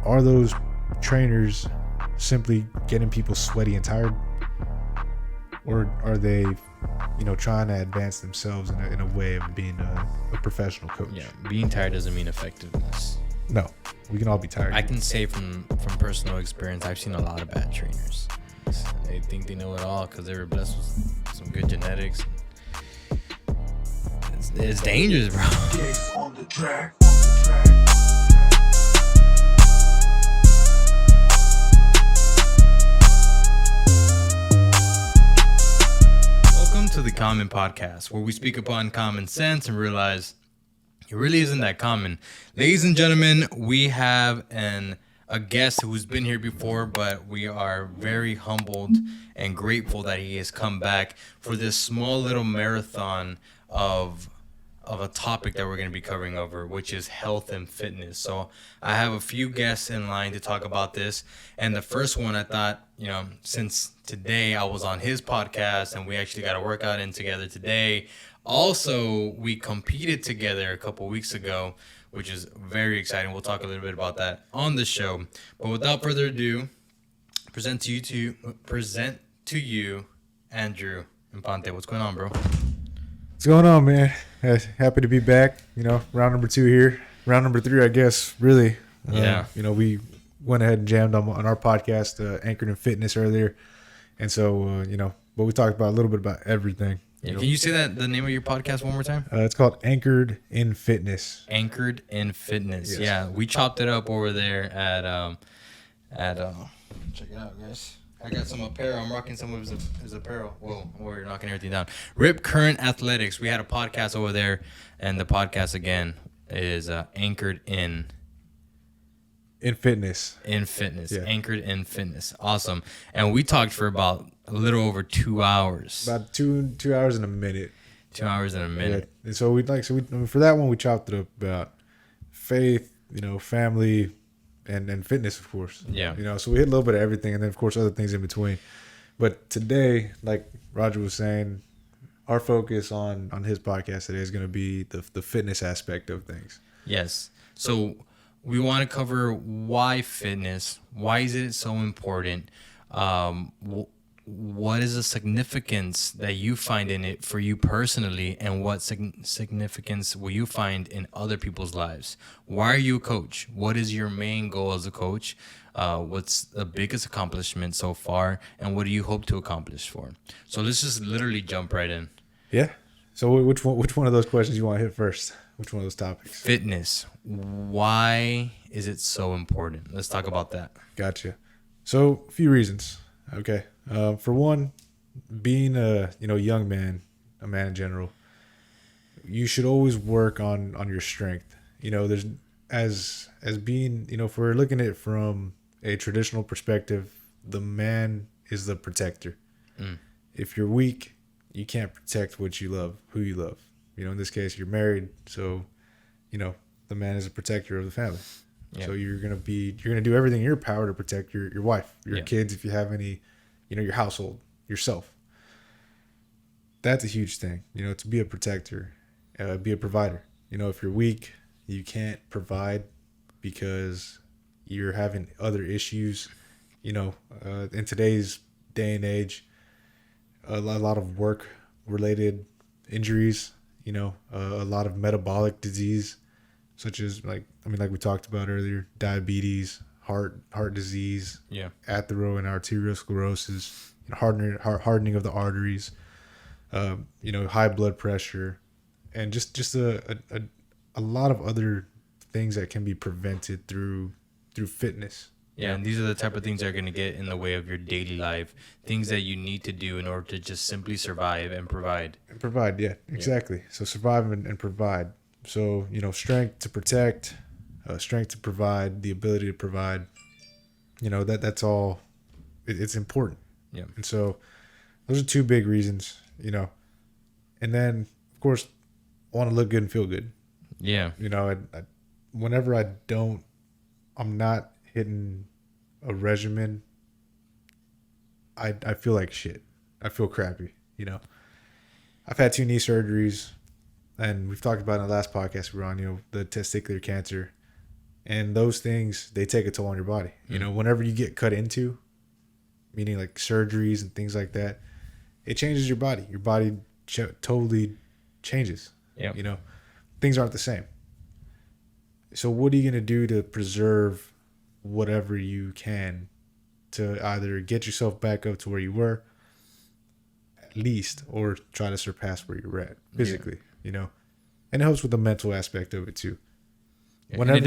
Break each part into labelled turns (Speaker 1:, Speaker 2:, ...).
Speaker 1: are those trainers simply getting people sweaty and tired, or are they, trying to advance themselves in a way of being a professional coach?
Speaker 2: Yeah, being tired doesn't mean effectiveness.
Speaker 1: No, we can all be tired.
Speaker 2: I can say from personal experience, I've seen a lot of bad trainers. They think they know it all because they were blessed with some good genetics. It's dangerous, bro.
Speaker 3: On the track.
Speaker 2: Welcome to the Common Podcast, where we speak upon common sense and realize it really isn't that common. Ladies and gentlemen, we have a guest who's been here before, but we are very humbled and grateful that he has come back for this small little marathon of a topic that we're going to be covering over, which is health and fitness. So I have a few guests in line to talk about this. And the first one, I thought, since today I was on his podcast and we actually got a workout in together today. Also, we competed together a couple weeks ago, which is very exciting. We'll talk a little bit about that on the show. But without further ado, present to you, Andrew Infante. What's going on, bro?
Speaker 1: What's going on, man? Happy to be back. Round number 2 here. Round number 3, I guess, really.
Speaker 2: Yeah.
Speaker 1: We went ahead and jammed on our podcast, Anchored in Fitness, earlier. And so, but we talked about a little bit about everything.
Speaker 2: Yeah, can you say the name of your podcast one more time?
Speaker 1: It's called Anchored in Fitness.
Speaker 2: Anchored in Fitness.
Speaker 1: Yes.
Speaker 2: Yeah, we chopped it up over there at check it out, guys. I got some apparel. I'm rocking some of his apparel. Whoa, we're knocking everything down. Ripcurrentathletics. We had a podcast over there, and the podcast again is Anchored in
Speaker 1: Fitness.
Speaker 2: In Fitness.
Speaker 1: Yeah.
Speaker 2: Anchored in Fitness. Awesome. And we talked for about a little over 2 hours.
Speaker 1: About 2 hours and a minute.
Speaker 2: 2 hours and a minute.
Speaker 1: Yeah. And so for that one, we chopped it up about faith, family, and fitness, of course.
Speaker 2: Yeah.
Speaker 1: So we hit a little bit of everything, and then of course other things in between. But today, like Roger was saying, our focus on his podcast today is going to be the fitness aspect of things.
Speaker 2: Yes. So we want to cover why fitness. Why is it so important? What is the significance that you find in it for you personally, and what significance will you find in other people's lives? Why are you a coach? What is your main goal as a coach? What's the biggest accomplishment so far, and what do you hope to accomplish for? So let's just literally jump right in.
Speaker 1: Yeah. So which one of those questions you want to hit first? Which one of those topics?
Speaker 2: Fitness. Why is it so important? Let's talk about that.
Speaker 1: Gotcha. So a few reasons. Okay. For one, being a young man, a man in general, you should always work on your strength. There's as being, if we're looking at it from a traditional perspective, the man is the protector. If you're weak, you can't protect what you love, who you love. In this case, you're married, so the man is a protector of the family. Yeah. So you're gonna do everything in your power to protect your wife, your kids, if you have any, your household, yourself. That's a huge thing, to be a protector, be a provider. If you're weak, you can't provide because you're having other issues. In today's day and age, a lot of work related injuries, a lot of metabolic disease, such as like we talked about earlier, diabetes, heart disease, atherosclerosis and arteriosclerosis, hardening of the arteries, high blood pressure, and just a lot of other things that can be prevented through fitness.
Speaker 2: Yeah, and these are the type of things that are going to get in the way of your daily life, things that you need to do in order to just simply survive and provide.
Speaker 1: And provide, yeah, exactly. So survive and provide. So, strength to protect, strength to provide, the ability to provide, that's all, it's important.
Speaker 2: Yeah.
Speaker 1: And so those are 2 big reasons, and then of course I want to look good and feel good.
Speaker 2: Yeah.
Speaker 1: Whenever I'm not hitting a regimen, I feel like shit. I feel crappy, I've had 2 knee surgeries, and we've talked about in the last podcast we were on, the testicular cancer. And those things, they take a toll on your body. You know, whenever you get cut into, meaning like surgeries and things like that, it changes your body. Your body totally changes.
Speaker 2: Yeah.
Speaker 1: You know, things aren't the same. So what are you going to do to preserve whatever you can to either get yourself back up to where you were at least, or try to surpass where you're at physically, you know? And it helps with the mental aspect of it too.
Speaker 2: Whenever, it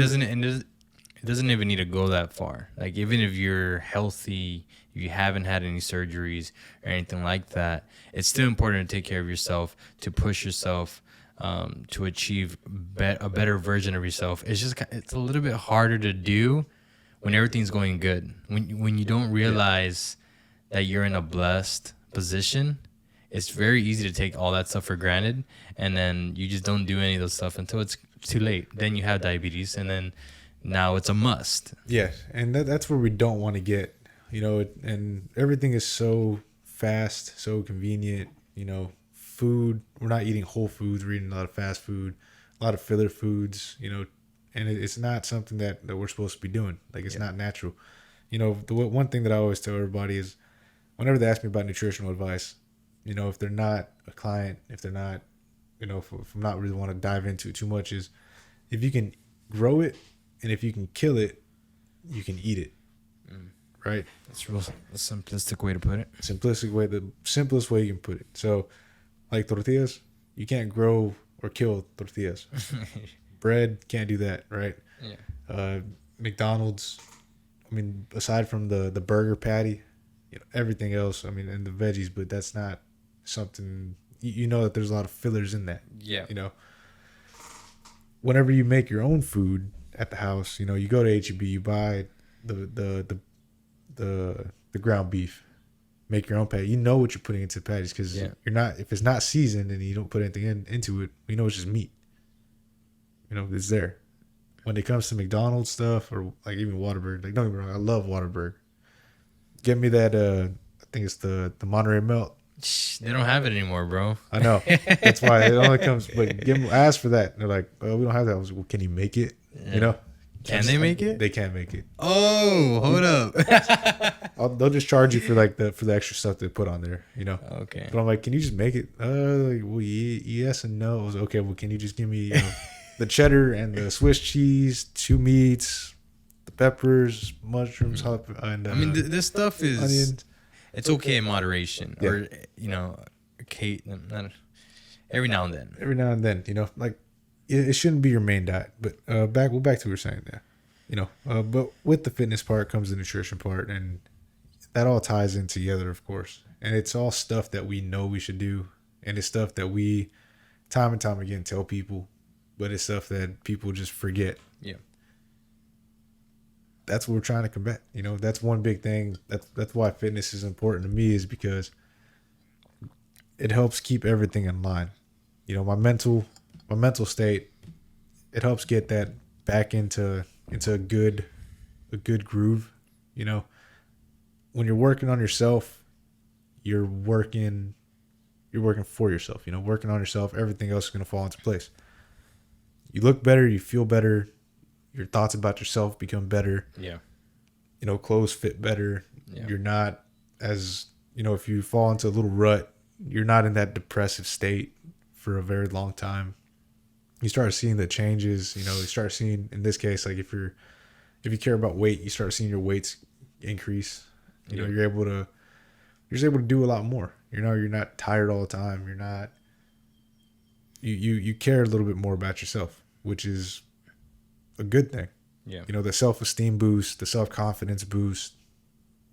Speaker 2: doesn't even need to go that far. Like, even if you're healthy, if you haven't had any surgeries or anything like that, it's still important to take care of yourself, to push yourself, to achieve a better version of yourself. It's a little bit harder to do when everything's going good. When you don't realize that you're in a blessed position, it's very easy to take all that stuff for granted, and then you just don't do any of those stuff until it's too late. Then you have diabetes, and then now it's a must.
Speaker 1: Yeah, and that's where we don't want to get, you know, and everything is so fast, so convenient, you know, food, we're not eating whole foods, we're eating a lot of fast food, a lot of filler foods, you know, and it's not something that we're supposed to be doing. Like, it's not natural. You know, the one thing that I always tell everybody is, whenever they ask me about nutritional advice, you know, if they're not a client, if they're not, you know, if I'm not really want to dive into it too much, is if you can grow it and if you can kill it, you can eat it. Right?
Speaker 2: That's a simplistic way to put it.
Speaker 1: The simplest way you can put it. So, like tortillas, you can't grow or kill tortillas. Bread, can't do that, right?
Speaker 2: Yeah.
Speaker 1: McDonald's, I mean, aside from the burger patty, you know, everything else, I mean, and the veggies, but that's not something, you know that there's a lot of fillers in that.
Speaker 2: Yeah.
Speaker 1: You know, whenever you make your own food at the house, you know, you go to H-E-B, you buy the ground beef, make your own patty. You know what you're putting into patties, because you're not, if it's not seasoned and you don't put anything into it, you know it's just meat. You know, it's there. When it comes to McDonald's stuff, or like even Whataburger, like, don't get me wrong, I love Whataburger. Get me that, I think it's the Monterey Melt.
Speaker 2: They don't have it anymore, bro.
Speaker 1: I know. That's why it only comes, but ask for that. And they're like, oh, we don't have that. I was like, well, can you make it? Yeah. You know?
Speaker 2: Can they make it?
Speaker 1: They can make it.
Speaker 2: Oh, hold up.
Speaker 1: They'll just charge you for like the extra stuff they put on there, you know?
Speaker 2: Okay.
Speaker 1: But I'm like, can you just make it? Like, well, yes and no. I was like, okay, well, can you just give me, you know, the cheddar and the Swiss cheese, 2 meats, the peppers, mushrooms, and
Speaker 2: I mean, this stuff is
Speaker 1: onions.
Speaker 2: It's okay in moderation, or, you know, every now and then.
Speaker 1: Every now and then, you know, like, it shouldn't be your main diet. But back to what we were saying there, you know. But with the fitness part comes the nutrition part, and that all ties in together, of course. And it's all stuff that we know we should do, and it's stuff that we, time and time again, tell people, but it's stuff that people just forget.
Speaker 2: Yeah.
Speaker 1: That's what we're trying to combat. You know, that's one big thing. That's why fitness is important to me, is because it helps keep everything in line. You know, my mental state, it helps get that back into a good groove. You know, when you're working on yourself, you're working for yourself. You know, working on yourself, everything else is going to fall into place. You look better, you feel better, your thoughts about yourself become better.
Speaker 2: Yeah.
Speaker 1: You know, clothes fit better.
Speaker 2: Yeah.
Speaker 1: You're not as, you know, if you fall into a little rut, you're not in that depressive state for a very long time. You start seeing the changes, you know, you start seeing, in this case, like if you care about weight, you start seeing your weights increase. You know, you're just able to do a lot more. You know, you're not tired all the time. You're not, you care a little bit more about yourself, which is a good thing.
Speaker 2: Yeah.
Speaker 1: You know, the self-esteem boost, the self-confidence boost,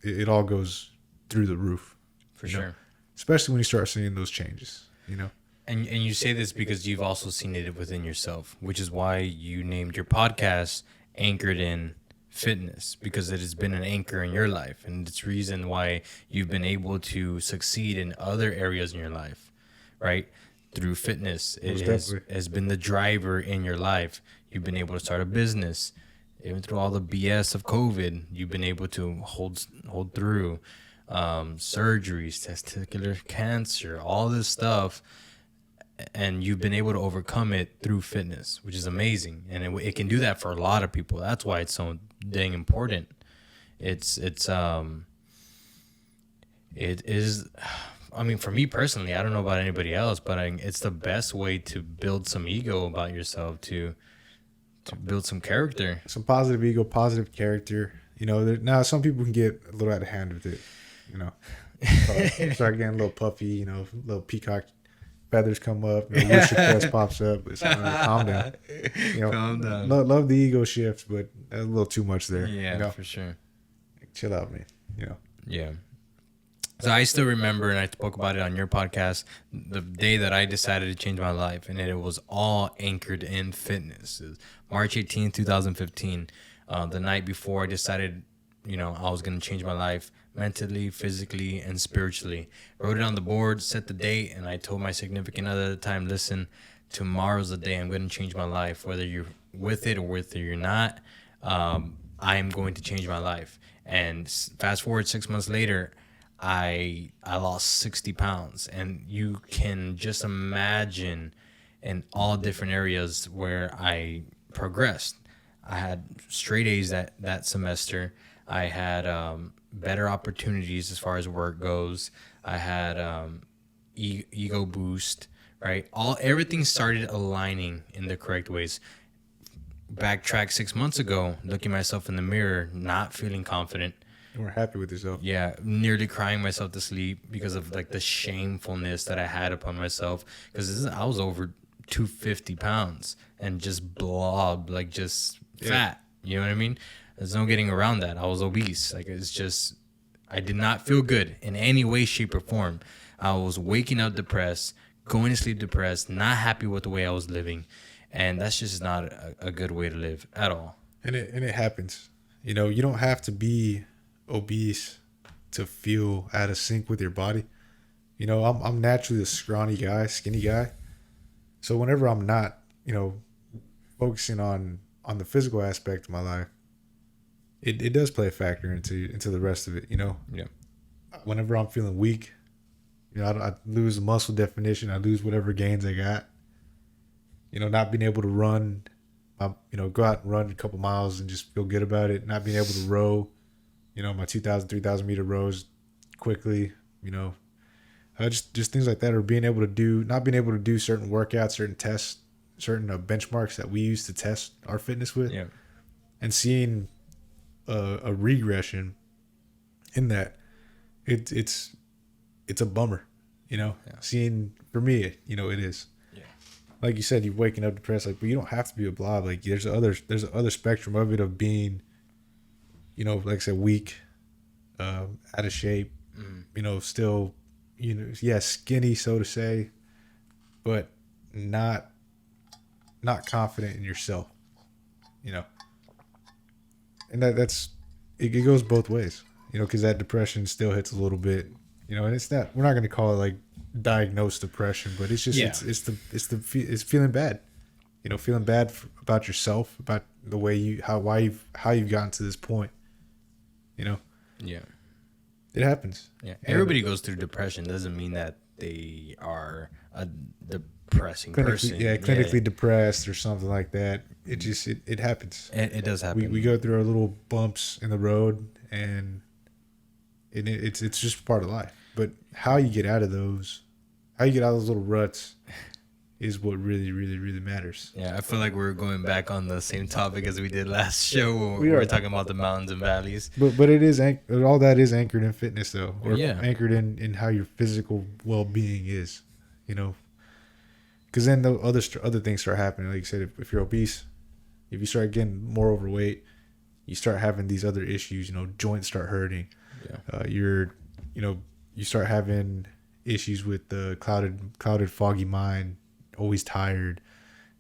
Speaker 1: it all goes through the roof.
Speaker 2: For sure.
Speaker 1: Know? Especially when you start seeing those changes, you know.
Speaker 2: And you say this because you've also seen it within yourself, which is why you named your podcast Anchored in Fitness, because it has been an anchor in your life. And it's reason why you've been able to succeed in other areas in your life, right? Through fitness. It has been the driver in your life. You've been able to start a business. Even through all the BS of COVID, you've been able to hold through. Surgeries, testicular cancer, all this stuff and you've been able to overcome it through fitness, which is amazing. And it can do that for a lot of people. That's why it's so dang important. It is, I mean, for me personally, I don't know about anybody else, but it's the best way to build some ego about yourself, to build some character.
Speaker 1: Some positive ego, positive character. You know, now some people can get a little out of hand with it. You know, start getting a little puffy. You know, little peacock feathers come up. You know, rooster crest pops up. It's like, calm down. You know,
Speaker 2: Calm down.
Speaker 1: Love the ego shift, but a little too much there.
Speaker 2: Yeah,
Speaker 1: you know?
Speaker 2: for sure.
Speaker 1: Chill out, man. You know.
Speaker 2: Yeah. So I still remember, and I spoke about it on your podcast, the day that I decided to change my life, and it was all anchored in fitness. It was March 18th, 2015, the night before I decided, you know, I was going to change my life mentally, physically, and spiritually. Wrote it on the board, set the date, and I told my significant other at the time, listen, tomorrow's the day I'm going to change my life, whether you're with it or whether you're not. I am going to change my life. And fast forward 6 months later, I lost 60 pounds, and you can just imagine in all different areas where I progressed. I had straight A's that semester. I had better opportunities as far as work goes. I had ego boost, right? Everything started aligning in the correct ways. Backtrack 6 months ago, looking myself in the mirror, not feeling confident.
Speaker 1: You weren't happy with yourself.
Speaker 2: Yeah, nearly crying myself to sleep because of like the shamefulness that I had upon myself. Because I was over 250 pounds and just blob, like just fat. You know what I mean? There's no getting around that. I was obese. Like it's just, I did not feel good in any way, shape, or form. I was waking up depressed, going to sleep depressed, not happy with the way I was living. And that's just not a good way to live at all.
Speaker 1: And it happens. You know, you don't have to be obese to feel out of sync with your body. You know, I'm naturally a scrawny guy, skinny guy. So whenever I'm not, you know, focusing on the physical aspect of my life, it does play a factor into the rest of it, you know.
Speaker 2: Yeah.
Speaker 1: Whenever I'm feeling weak, you know, I lose the muscle definition, I lose whatever gains I got. You know, not being able to run, you know, go out and run a couple miles and just feel good about it. Not being able to row, you know, my 2,000, 3,000 meter rows quickly, you know, just things like that. Or not being able to do certain workouts, certain tests, certain benchmarks that we use to test our fitness with.
Speaker 2: Yeah.
Speaker 1: And seeing a regression in that, it's a bummer, you know.
Speaker 2: Yeah.
Speaker 1: Seeing, for me, you know, it is. Like you said, you're waking up depressed. Like, but you don't have to be a blob. Like, there's other spectrum of it, of being, you know, like I said, weak, out of shape, you know, still, you know, yeah, skinny, so to say, but not confident in yourself, you know. And that's it goes both ways, you know, because that depression still hits a little bit, you know, and we're not going to call it like diagnosed depression, but it's just it's feeling bad, you know, feeling bad about yourself, about the way how you've gotten to this point, you know.
Speaker 2: Yeah,
Speaker 1: it happens.
Speaker 2: Yeah, everybody goes through depression. Doesn't mean that they are a depressing person.
Speaker 1: Yeah, clinically depressed or something like that. It just it happens.
Speaker 2: It does happen.
Speaker 1: We go through our little bumps in the road, and it's just part of life. But how you get out of those little ruts is what really, really, really matters.
Speaker 2: Yeah, I feel like we're going back on the same topic as we did last show when we were talking about the mountains and valleys.
Speaker 1: But it is all that is anchored in fitness, though, or anchored in how your physical well-being is, you know. Because then the other things start happening. Like you said, if you're obese, if you start getting more overweight, you start having these other issues. You know, joints start hurting. Yeah. You start having issues with the clouded, foggy mind, always tired.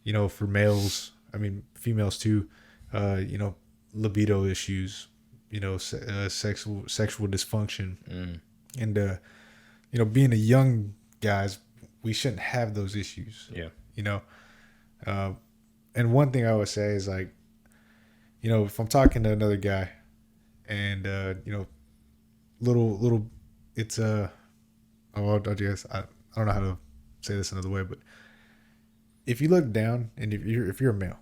Speaker 1: You know, for males, I mean, females too, you know, libido issues, you know, sexual dysfunction. And, you know, being a young guys, we shouldn't have those issues.
Speaker 2: Yeah.
Speaker 1: You know, and one thing I would say is, like, you know, if I'm talking to another guy and, you know, little, it's I guess I don't know how to say this another way, but if you look down, and if you're a male,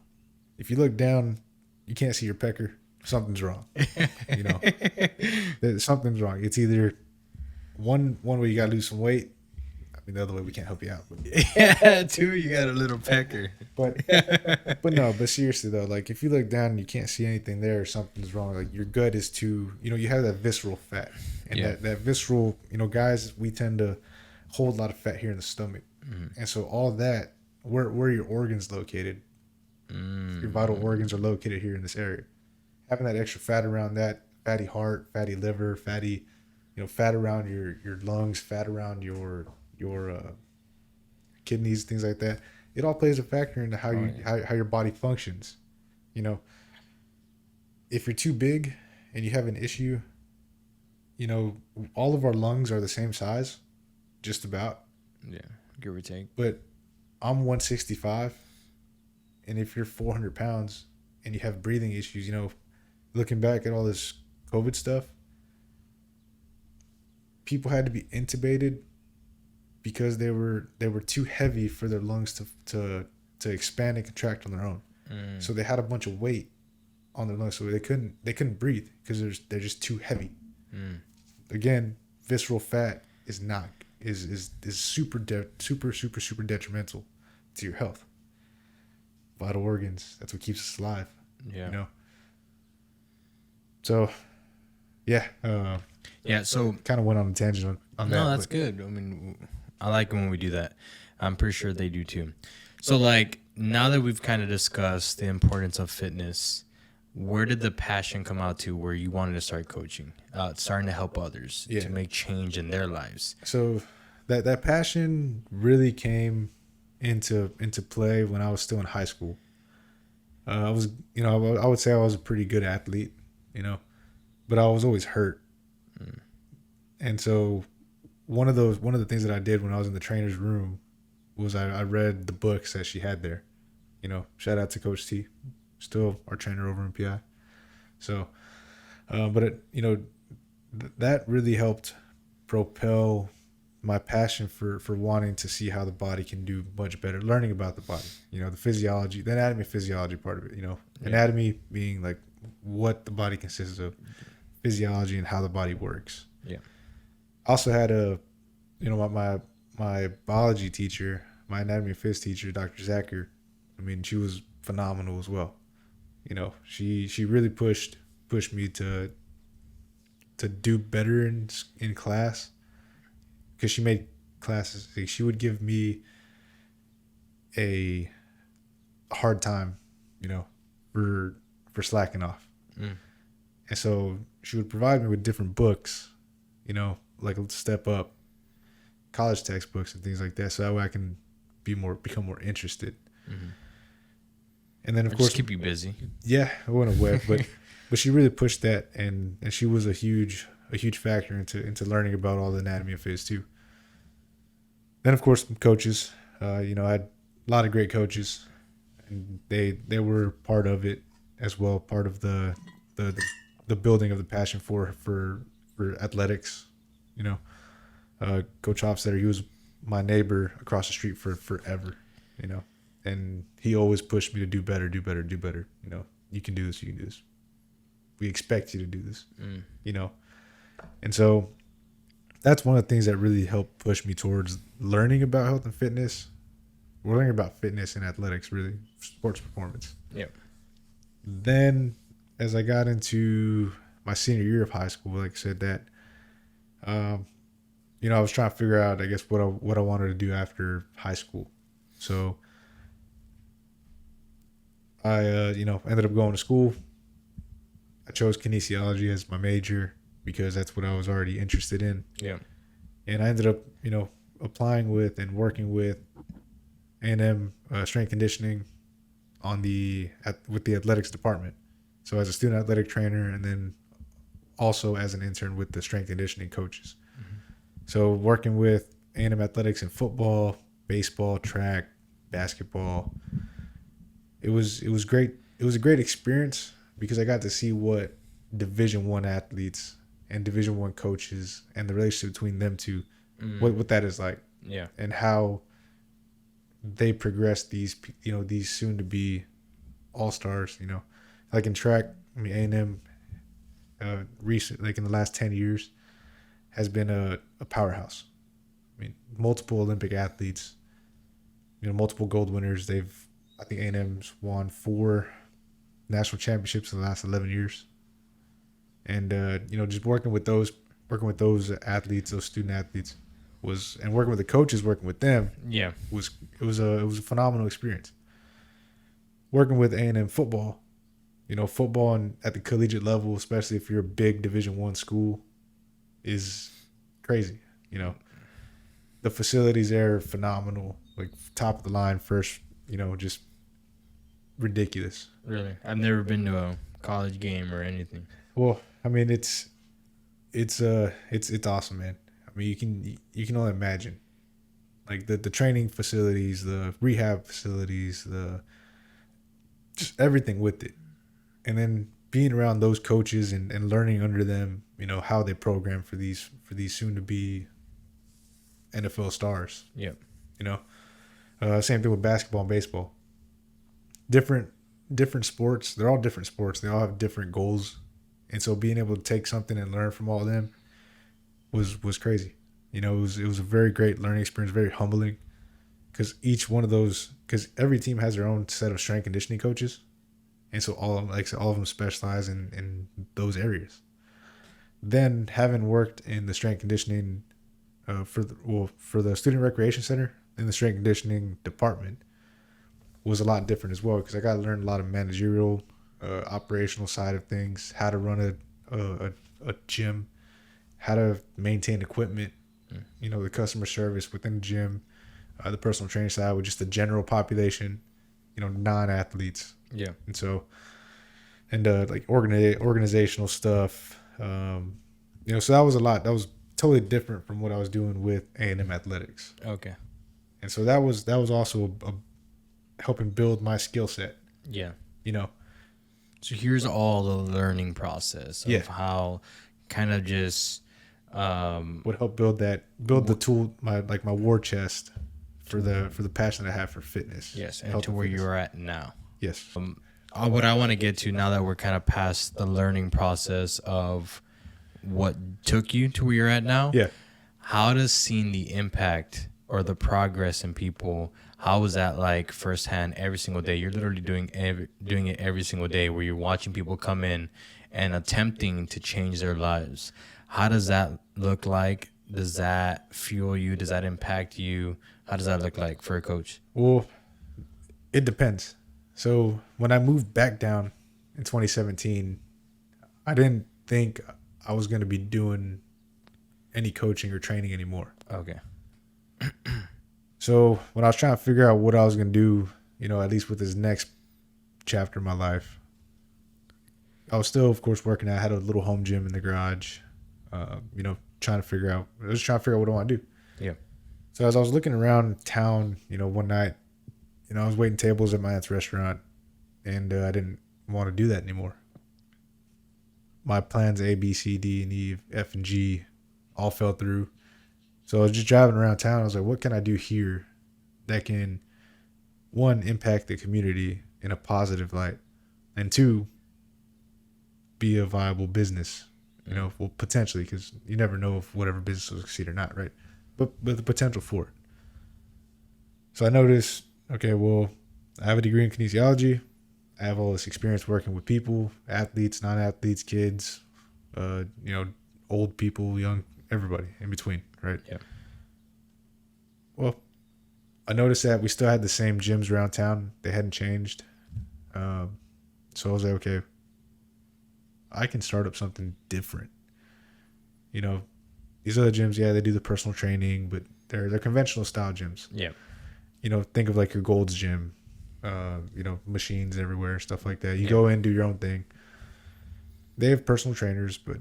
Speaker 1: if you look down, you can't see your pecker. Something's wrong. You know, something's wrong. It's either one way you gotta lose some weight. I mean, the other way we can't help you out.
Speaker 2: Yeah, two, you got a little pecker.
Speaker 1: But no. But seriously though, like if you look down and you can't see anything there, something's wrong. Like your gut is too. You have that visceral fat, and that visceral. Guys, we tend to hold a lot of fat here in the stomach, and so all that where your organs located, your vital organs are located here in this area. Having that extra fat around that, fatty heart, fatty liver, fatty, fat around your lungs, fat around your kidneys, things like that. It all plays a factor into how how your body functions. If you're too big and you have an issue, all of our lungs are the same size, just about.
Speaker 2: Yeah, give or take.
Speaker 1: But I'm 165, and if you're 400 pounds and you have breathing issues, looking back at all this COVID stuff, people had to be intubated because they were too heavy for their lungs to expand and contract on their own. So they had a bunch of weight on their lungs, so they couldn't breathe because they're just too heavy. Again, visceral fat is super detrimental to your health. Vital organs, that's what keeps us alive.
Speaker 2: Yeah.
Speaker 1: So, yeah.
Speaker 2: So
Speaker 1: kind of went on a tangent on that.
Speaker 2: No, that's good. I mean, I like it when we do that. I'm pretty sure they do too. So, like, now that we've kind of discussed the importance of fitness, where did the passion come out to where you wanted to start coaching, starting to help others to make change in their lives?
Speaker 1: So that passion really came into play when I was still in high school. I was, I would say I was a pretty good athlete, but I was always hurt. And so one of the things that I did when I was in the trainer's room was I read the books that she had there. Shout out to Coach T, still our trainer over in PI. So, but that really helped propel my passion for wanting to see how the body can do much better, learning about the body, the physiology, the anatomy, physiology part of it, anatomy being like what the body consists of, physiology and how the body works.
Speaker 2: Yeah.
Speaker 1: I also had my biology teacher, my anatomy and phys teacher, Dr. Zacher. I mean, she was phenomenal as well. She really pushed me to do better in class, because she made classes. Like, she would give me a hard time, for slacking off. And so she would provide me with different books, like Step Up, college textbooks and things like that, so that way I can become more interested. And then of course
Speaker 2: just keep you busy.
Speaker 1: Yeah, I went away, but she really pushed that, and she was a huge factor into learning about all the anatomy of phys too. Then of course coaches, I had a lot of great coaches, and they were part of it as well, part of the building of the passion for athletics. Coach Hofstetter, he was my neighbor across the street for forever, and he always pushed me to do better. You can do this. We expect you to do this, and so that's one of the things that really helped push me towards learning about health and fitness. We're learning about fitness and athletics, really, sports performance.
Speaker 2: Yeah.
Speaker 1: Then, as I got into my senior year of high school, like I said, that, I was trying to figure out, I guess, what I wanted to do after high school. So I, ended up going to school. I chose kinesiology as my major because that's what I was already interested in.
Speaker 2: Yeah.
Speaker 1: And I ended up, applying with and working with A&M strength conditioning with the athletics department. So as a student athletic trainer, and then also as an intern with the strength conditioning coaches. So working with A&M athletics in football, baseball, track, basketball, it was great. It was a great experience because I got to see what Division I athletes and Division I coaches and the relationship between them two, what that is like.
Speaker 2: Yeah.
Speaker 1: And how they progress these, these soon to be all-stars, like in track. I mean, A&M, recent, like in the last 10 years, has been a powerhouse. I mean, multiple Olympic athletes, multiple gold winners. I think A&M's won 4 national championships in the last 11 years. And, just working with those athletes, those student athletes and working with the coaches, working with them.
Speaker 2: Yeah.
Speaker 1: It was a phenomenal experience. Working with A&M football, football at the collegiate level, especially if you're a big Division I school, is crazy. The facilities there are phenomenal, like top of the line, first, just ridiculous.
Speaker 2: Really? I've never been to a college game or anything.
Speaker 1: Well, I mean, it's awesome, man. I mean, you can only imagine, like the training facilities, the rehab facilities, just everything with it. And then being around those coaches and learning under them, how they program for these soon to be NFL stars.
Speaker 2: Yep.
Speaker 1: Same thing with basketball and baseball. Different sports. They're all different sports. They all have different goals. And so being able to take something and learn from all of them was crazy. It was a very great learning experience, very humbling, because every team has their own set of strength conditioning coaches. And so all of them specialize in those areas. Then having worked in the strength conditioning for the student recreation center in the strength conditioning department was a lot different as well, because I got to learn a lot of managerial, operational side of things, how to run a gym, how to maintain equipment, the customer service within the gym, the personal training side with just the general population, non-athletes.
Speaker 2: Yeah.
Speaker 1: And so, like organizational stuff, so that was a lot. That was totally different from what I was doing with A&M athletics.
Speaker 2: Okay.
Speaker 1: And so that was also helping build my skill set.
Speaker 2: Yeah. So here's all the learning process of how kind of just
Speaker 1: would help build the tool, my war chest for the passion I have for fitness.
Speaker 2: Yes, and to where you're at now.
Speaker 1: Yes.
Speaker 2: What I want to get to now that we're kind of past the learning process of what took you to where you're at now.
Speaker 1: Yeah.
Speaker 2: How does seeing the impact or the progress in people, how was that like firsthand every single day? You're literally doing it every single day, where you're watching people come in and attempting to change their lives. How does that look like? Does that fuel you? Does that impact you? How does that look like for a coach?
Speaker 1: Well, it depends. So when I moved back down in 2017, I didn't think I was going to be doing any coaching or training anymore.
Speaker 2: Okay.
Speaker 1: So when I was trying to figure out what I was going to do, at least with this next chapter of my life, I was still, of course, working out. I had a little home gym in the garage, trying to figure out what I want to do.
Speaker 2: Yeah.
Speaker 1: So as I was looking around town, one night, I was waiting tables at my aunt's restaurant, and I didn't want to do that anymore. My plans A, B, C, D, and E, F, and G all fell through. So I was just driving around town. I was like, what can I do here that can, one, impact the community in a positive light, and two, be a viable business, well, potentially, because you never know if whatever business will succeed or not, right? But the potential for it. So I noticed, okay, well, I have a degree in kinesiology. I have all this experience working with people, athletes, non-athletes, kids, old people, young, everybody in between, right?
Speaker 2: Yeah.
Speaker 1: Well, I noticed that we still had the same gyms around town. They hadn't changed. So I was like, okay, I can start up something different. These other gyms, they do the personal training, but they're conventional style gyms.
Speaker 2: Yeah.
Speaker 1: Think of like your Gold's Gym, machines everywhere, stuff like that. You go in, do your own thing. They have personal trainers, but,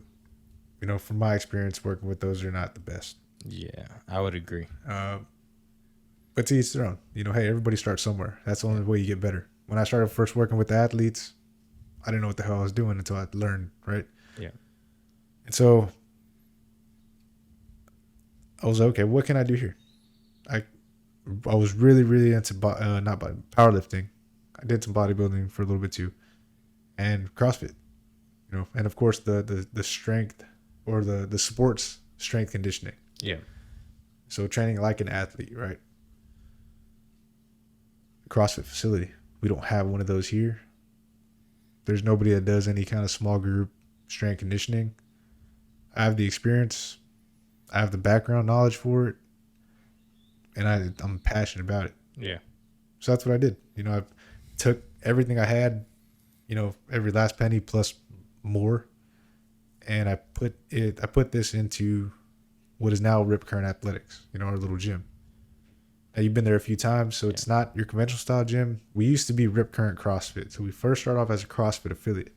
Speaker 1: from my experience working with those, they're not the best.
Speaker 2: Yeah, I would agree.
Speaker 1: But to each their own. Hey, everybody starts somewhere. That's the only way you get better. When I started first working with the athletes, I didn't know what the hell I was doing until I learned, right?
Speaker 2: Yeah.
Speaker 1: And so I was like, okay, what can I do here? I was really, really into not powerlifting. I did some bodybuilding for a little bit too, and CrossFit. And of course the strength or the sports strength conditioning.
Speaker 2: Yeah.
Speaker 1: So training like an athlete, right? CrossFit facility. We don't have one of those here. There's nobody that does any kind of small group strength conditioning. I have the experience. I have the background knowledge for it. And I'm passionate about it.
Speaker 2: Yeah.
Speaker 1: So that's what I did. I took everything I had, every last penny plus more. And I put this into what is now ripcurrentathletics, our little gym. Now, you've been there a few times, so it's not your conventional style gym. We used to be Ripcurrent CrossFit. So we first started off as a CrossFit affiliate.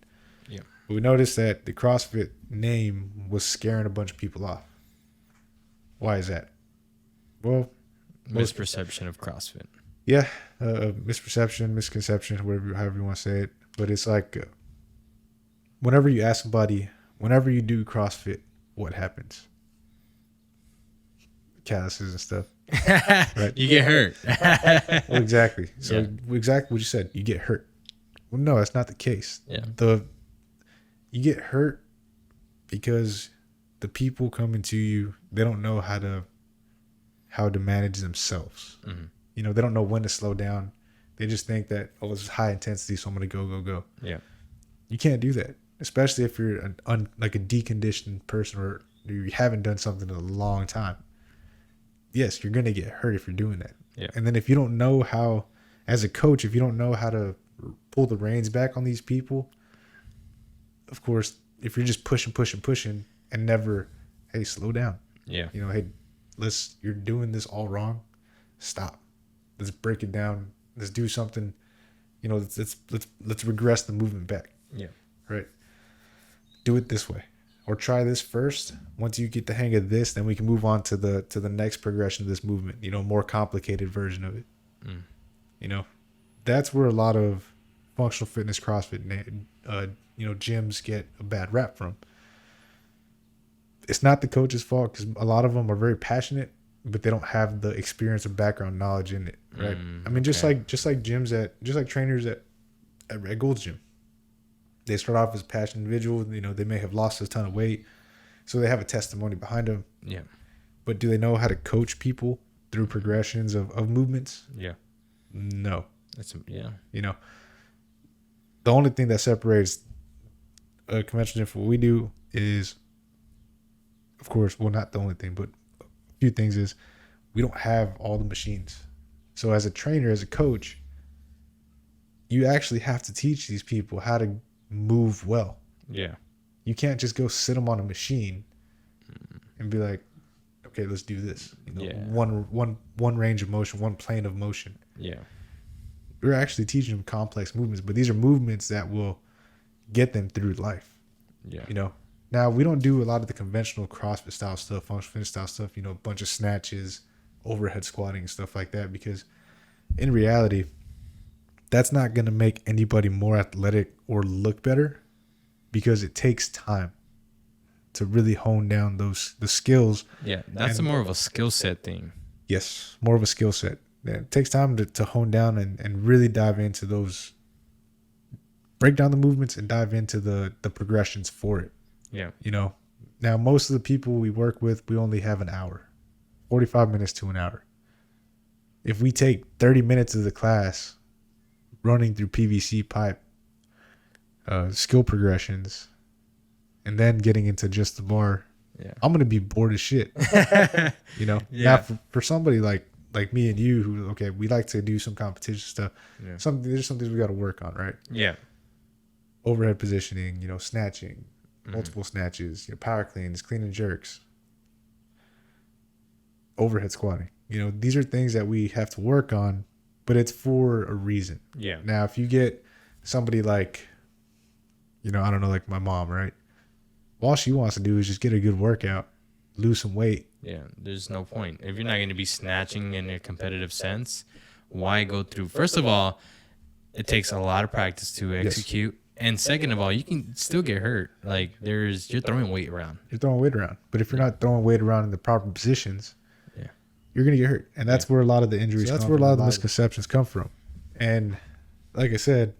Speaker 2: Yeah.
Speaker 1: But we noticed that the CrossFit name was scaring a bunch of people off. Why is that? Well,
Speaker 2: Misperception of CrossFit.
Speaker 1: Yeah, misperception, misconception, however you want to say it. But it's like whenever you ask somebody, whenever you do CrossFit, what happens? Calluses and stuff.
Speaker 2: Right. You get hurt.
Speaker 1: Well, exactly. So exactly what you said. You get hurt. Well, no, that's not the case.
Speaker 2: Yeah.
Speaker 1: You get hurt because the people coming to you, they don't know how to manage themselves.
Speaker 2: Mm-hmm.
Speaker 1: They don't know when to slow down. They just think that, oh, this is high intensity, so I'm gonna go.
Speaker 2: Yeah.
Speaker 1: You can't do that, especially if you're like a deconditioned person or you haven't done something in a long time. Yes, you're gonna get hurt if you're doing that.
Speaker 2: Yeah.
Speaker 1: And then if you don't know how, as a coach, if you don't know how to pull the reins back on these people, of course, if you're just pushing and never, hey, slow down.
Speaker 2: Yeah.
Speaker 1: Hey, you're doing this all wrong. Stop. Let's break it down. Let's do something. Let's regress the movement back.
Speaker 2: Yeah.
Speaker 1: Right. Do it this way. Or try this first. Once you get the hang of this, then we can move on to the next progression of this movement. More complicated version of it. That's where a lot of functional fitness CrossFit gyms get a bad rap from. It's not the coach's fault because a lot of them are very passionate, but they don't have the experience or background knowledge in it. Right. I mean, just like trainers at Gold's Gym. They start off as passionate individuals. They may have lost a ton of weight, so they have a testimony behind them.
Speaker 2: Yeah.
Speaker 1: But do they know how to coach people through progressions of movements?
Speaker 2: Yeah.
Speaker 1: No.
Speaker 2: Yeah.
Speaker 1: The only thing that separates a conventional gym from what we do is, of course, well, not the only thing, but a few things is we don't have all the machines. So as a trainer, as a coach, you actually have to teach these people how to move well.
Speaker 2: Yeah.
Speaker 1: You can't just go sit them on a machine and be like, okay, let's do this. One range of motion, one plane of motion.
Speaker 2: Yeah.
Speaker 1: We're actually teaching them complex movements, but these are movements that will get them through life.
Speaker 2: Yeah.
Speaker 1: Now we don't do a lot of the conventional CrossFit style stuff, functional fitness style stuff, a bunch of snatches, overhead squatting and stuff like that, because in reality, that's not going to make anybody more athletic or look better, because it takes time to really hone down the skills.
Speaker 2: Yeah, that's more of a skill set thing.
Speaker 1: Yes, more of a skill set. Yeah, it takes time to hone down and really dive into those, break down the movements and dive into the progressions for it.
Speaker 2: Yeah.
Speaker 1: Now most of the people we work with, we only have an hour, 45 minutes to an hour. If we take 30 minutes of the class running through PVC pipe, skill progressions, and then getting into just the bar, I'm going to be bored as shit.
Speaker 2: Yeah.
Speaker 1: Now for somebody like me and you who, okay, we like to do some competition stuff.
Speaker 2: Yeah.
Speaker 1: There's some things we got to work on, right?
Speaker 2: Yeah.
Speaker 1: Overhead positioning, snatching, multiple snatches, power cleans, clean and jerks, overhead squatting. These are things that we have to work on, but it's for a reason.
Speaker 2: Yeah.
Speaker 1: Now, if you get somebody like, I don't know, like my mom, right? All she wants to do is just get a good workout, lose some weight.
Speaker 2: Yeah, there's no point. If you're not going to be snatching in a competitive sense, why go through? First of all, it takes a lot of practice to execute. Yes. And second of all, you can still get hurt. Like you're throwing weight around.
Speaker 1: You're throwing weight around. But if you're not throwing weight around in the proper positions, you're gonna get hurt, and that's where a lot of the injuries. So that's where a lot of the misconceptions come from. And like I said,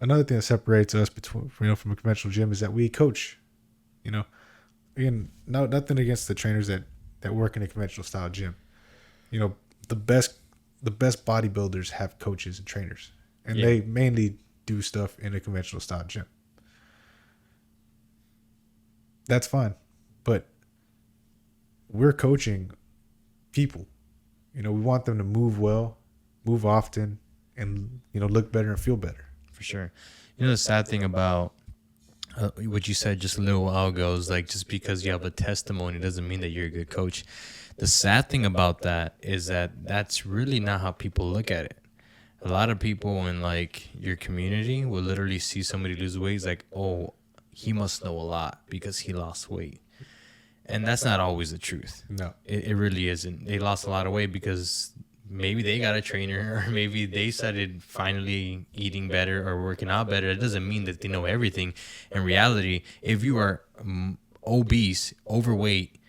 Speaker 1: another thing that separates us between from a conventional gym is that we coach. Again, nothing against the trainers that work in a conventional style gym. The best bodybuilders have coaches and trainers, and they mainly do stuff in a conventional style gym. That's fine, but we're coaching people. We want them to move well, move often, and look better and feel better.
Speaker 2: For sure. The sad thing about what you said just a little while ago is like, just because you have a testimony doesn't mean that you're a good coach. The sad thing about that is that that's really not how people look at it. A lot of people in like your community will literally see somebody lose weight. It's like, oh, he must know a lot because he lost weight. And that's not always the truth.
Speaker 1: No,
Speaker 2: it really isn't. They lost a lot of weight because maybe they got a trainer, or maybe they started finally eating better or working out better. It doesn't mean that they know everything. In reality, if you are obese, overweight,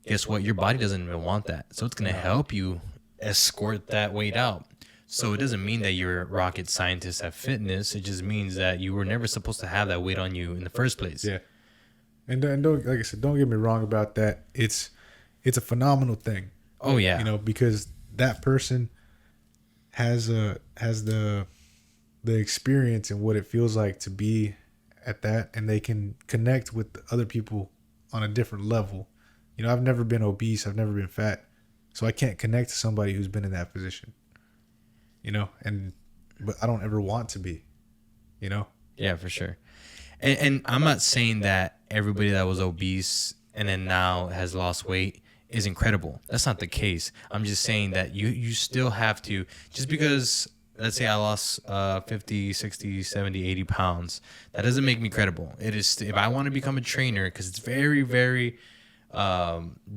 Speaker 2: guess what? Your body doesn't even want that. So it's going to help you escort that weight out. So it doesn't mean that you're a rocket scientist at fitness. It just means that you were never supposed to have that weight on you in the first place.
Speaker 1: Yeah. And don't, like I said, don't get me wrong about that. It's a phenomenal thing.
Speaker 2: Oh yeah.
Speaker 1: Because that person has the experience and what it feels like to be at that, and they can connect with other people on a different level. I've never been obese, I've never been fat, so I can't connect to somebody who's been in that position. But I don't ever want to be.
Speaker 2: Yeah, for sure. And I'm not saying that everybody that was obese and then now has lost weight is incredible. That's not the case. I'm just saying that you still have to, just because, let's say I lost 50, 60, 70, 80 pounds, that doesn't make me credible. It is, if I want to become a trainer, because it's very, very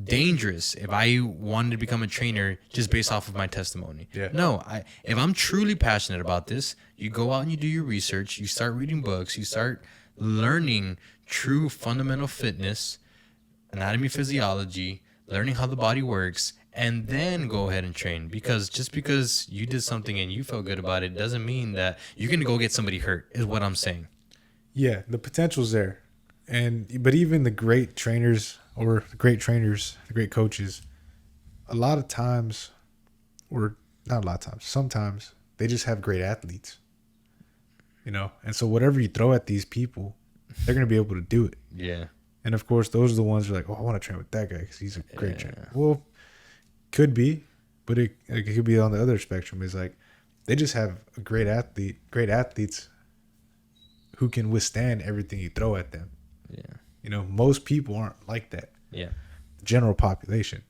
Speaker 2: dangerous if I wanted to become a trainer just based off of my testimony.
Speaker 1: Yeah.
Speaker 2: No, if I'm truly passionate about this, you go out and you do your research, you start reading books, you start learning true fundamental fitness, anatomy, physiology, learning how the body works, and then go ahead and train. Because just because you did something and you felt good about it doesn't mean that you're going to go get somebody hurt, is what I'm saying.
Speaker 1: Yeah, the potential's there. But even the great trainers, the great coaches, a lot of times, or not a lot of times, sometimes they just have great athletes. And so whatever you throw at these people, they're going to be able to do it.
Speaker 2: Yeah.
Speaker 1: And of course, those are the ones who are like, oh, I want to train with that guy because he's a great trainer. Well, could be, but it could be on the other spectrum. Is like they just have a great athletes who can withstand everything you throw at them.
Speaker 2: Yeah.
Speaker 1: Most people aren't like that.
Speaker 2: Yeah.
Speaker 1: The general population,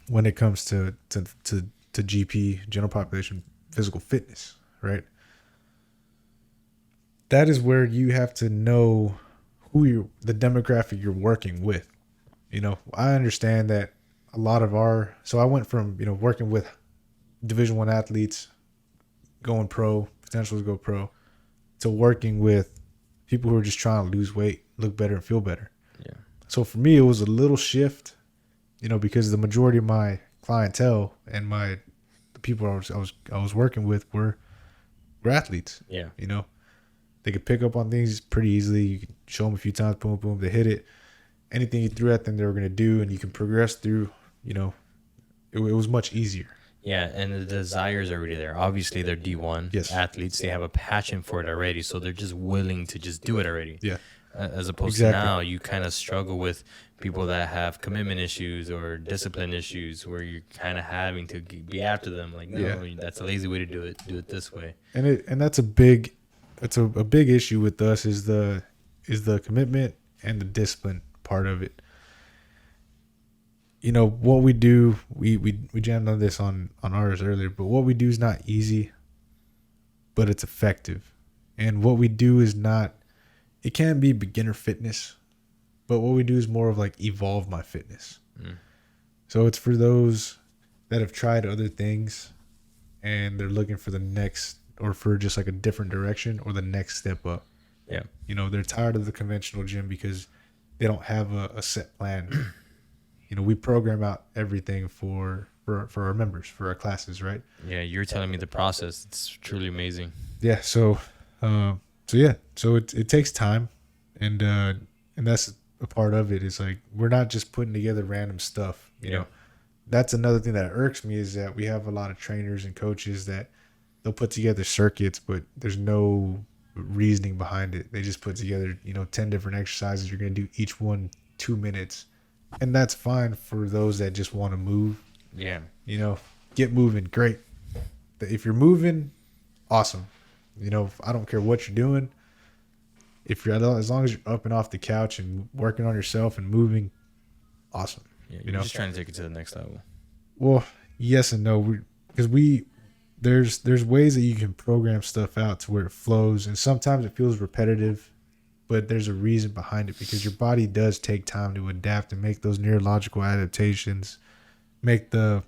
Speaker 1: when it comes to GP, general population physical fitness, right? That is where you have to know the demographic you're working with. I understand that a lot of so I went from, working with Division I athletes, going pro, potential to go pro, to working with people who are just trying to lose weight, look better, and feel better.
Speaker 2: Yeah.
Speaker 1: So for me, it was a little shift, because the majority of my clientele and the people I was working with were athletes.
Speaker 2: Yeah.
Speaker 1: They could pick up on things pretty easily. You could show them a few times, boom, boom, they hit it. Anything you threw at them, they were going to do, and you can progress through. It was much easier.
Speaker 2: Yeah, and the desires are already there. Obviously, they're D1 athletes. They have a passion for it already, so they're just willing to just do it already.
Speaker 1: Yeah.
Speaker 2: As opposed to now, you kind of struggle with people that have commitment issues or discipline issues, where you're kind of having to be after them. Like, no, that's a lazy way to do it. Do it this way.
Speaker 1: And that's a big issue with us is the commitment and the discipline part of it. What we do, we jammed on this on ours earlier, but what we do is not easy, but it's effective. And what we do is not, it can be beginner fitness, but what we do is more of like evolve my fitness. So it's for those that have tried other things and they're looking for the next, or for just like a different direction or the next step up.
Speaker 2: Yeah.
Speaker 1: They're tired of the conventional gym because they don't have a set plan. We program out everything for for our members, for our classes, right?
Speaker 2: Yeah, you're telling me the process. It's truly amazing.
Speaker 1: Yeah. So it takes time, and that's a part of it. Is like we're not just putting together random stuff. You know, that's another thing that irks me is that we have a lot of trainers and coaches that they'll put together circuits, but there's no reasoning behind it. They just put together 10 different exercises. You're gonna do each one 2 minutes, and that's fine for those that just want to move.
Speaker 2: Yeah.
Speaker 1: Get moving. Great. If you're moving, awesome. I don't care what you're doing. If you're as long as you're up and off the couch and working on yourself and moving, awesome.
Speaker 2: Yeah, you're just trying to take it to the next level.
Speaker 1: Well, yes and no, because there's ways that you can program stuff out to where it flows, and sometimes it feels repetitive, but there's a reason behind it because your body does take time to adapt and make those neurological adaptations, make the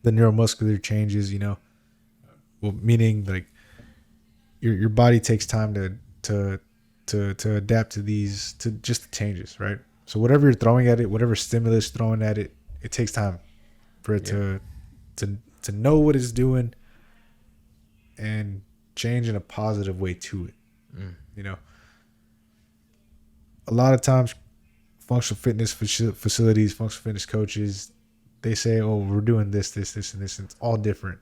Speaker 1: neuromuscular changes. Well, meaning like your body takes time to adapt to just the changes, right? So whatever you're throwing at it, whatever stimulus throwing at it, it takes time for it to know what it's doing and change in a positive way to it. A lot of times functional fitness facilities, functional fitness coaches, they say, oh, we're doing this, and this, and it's all different.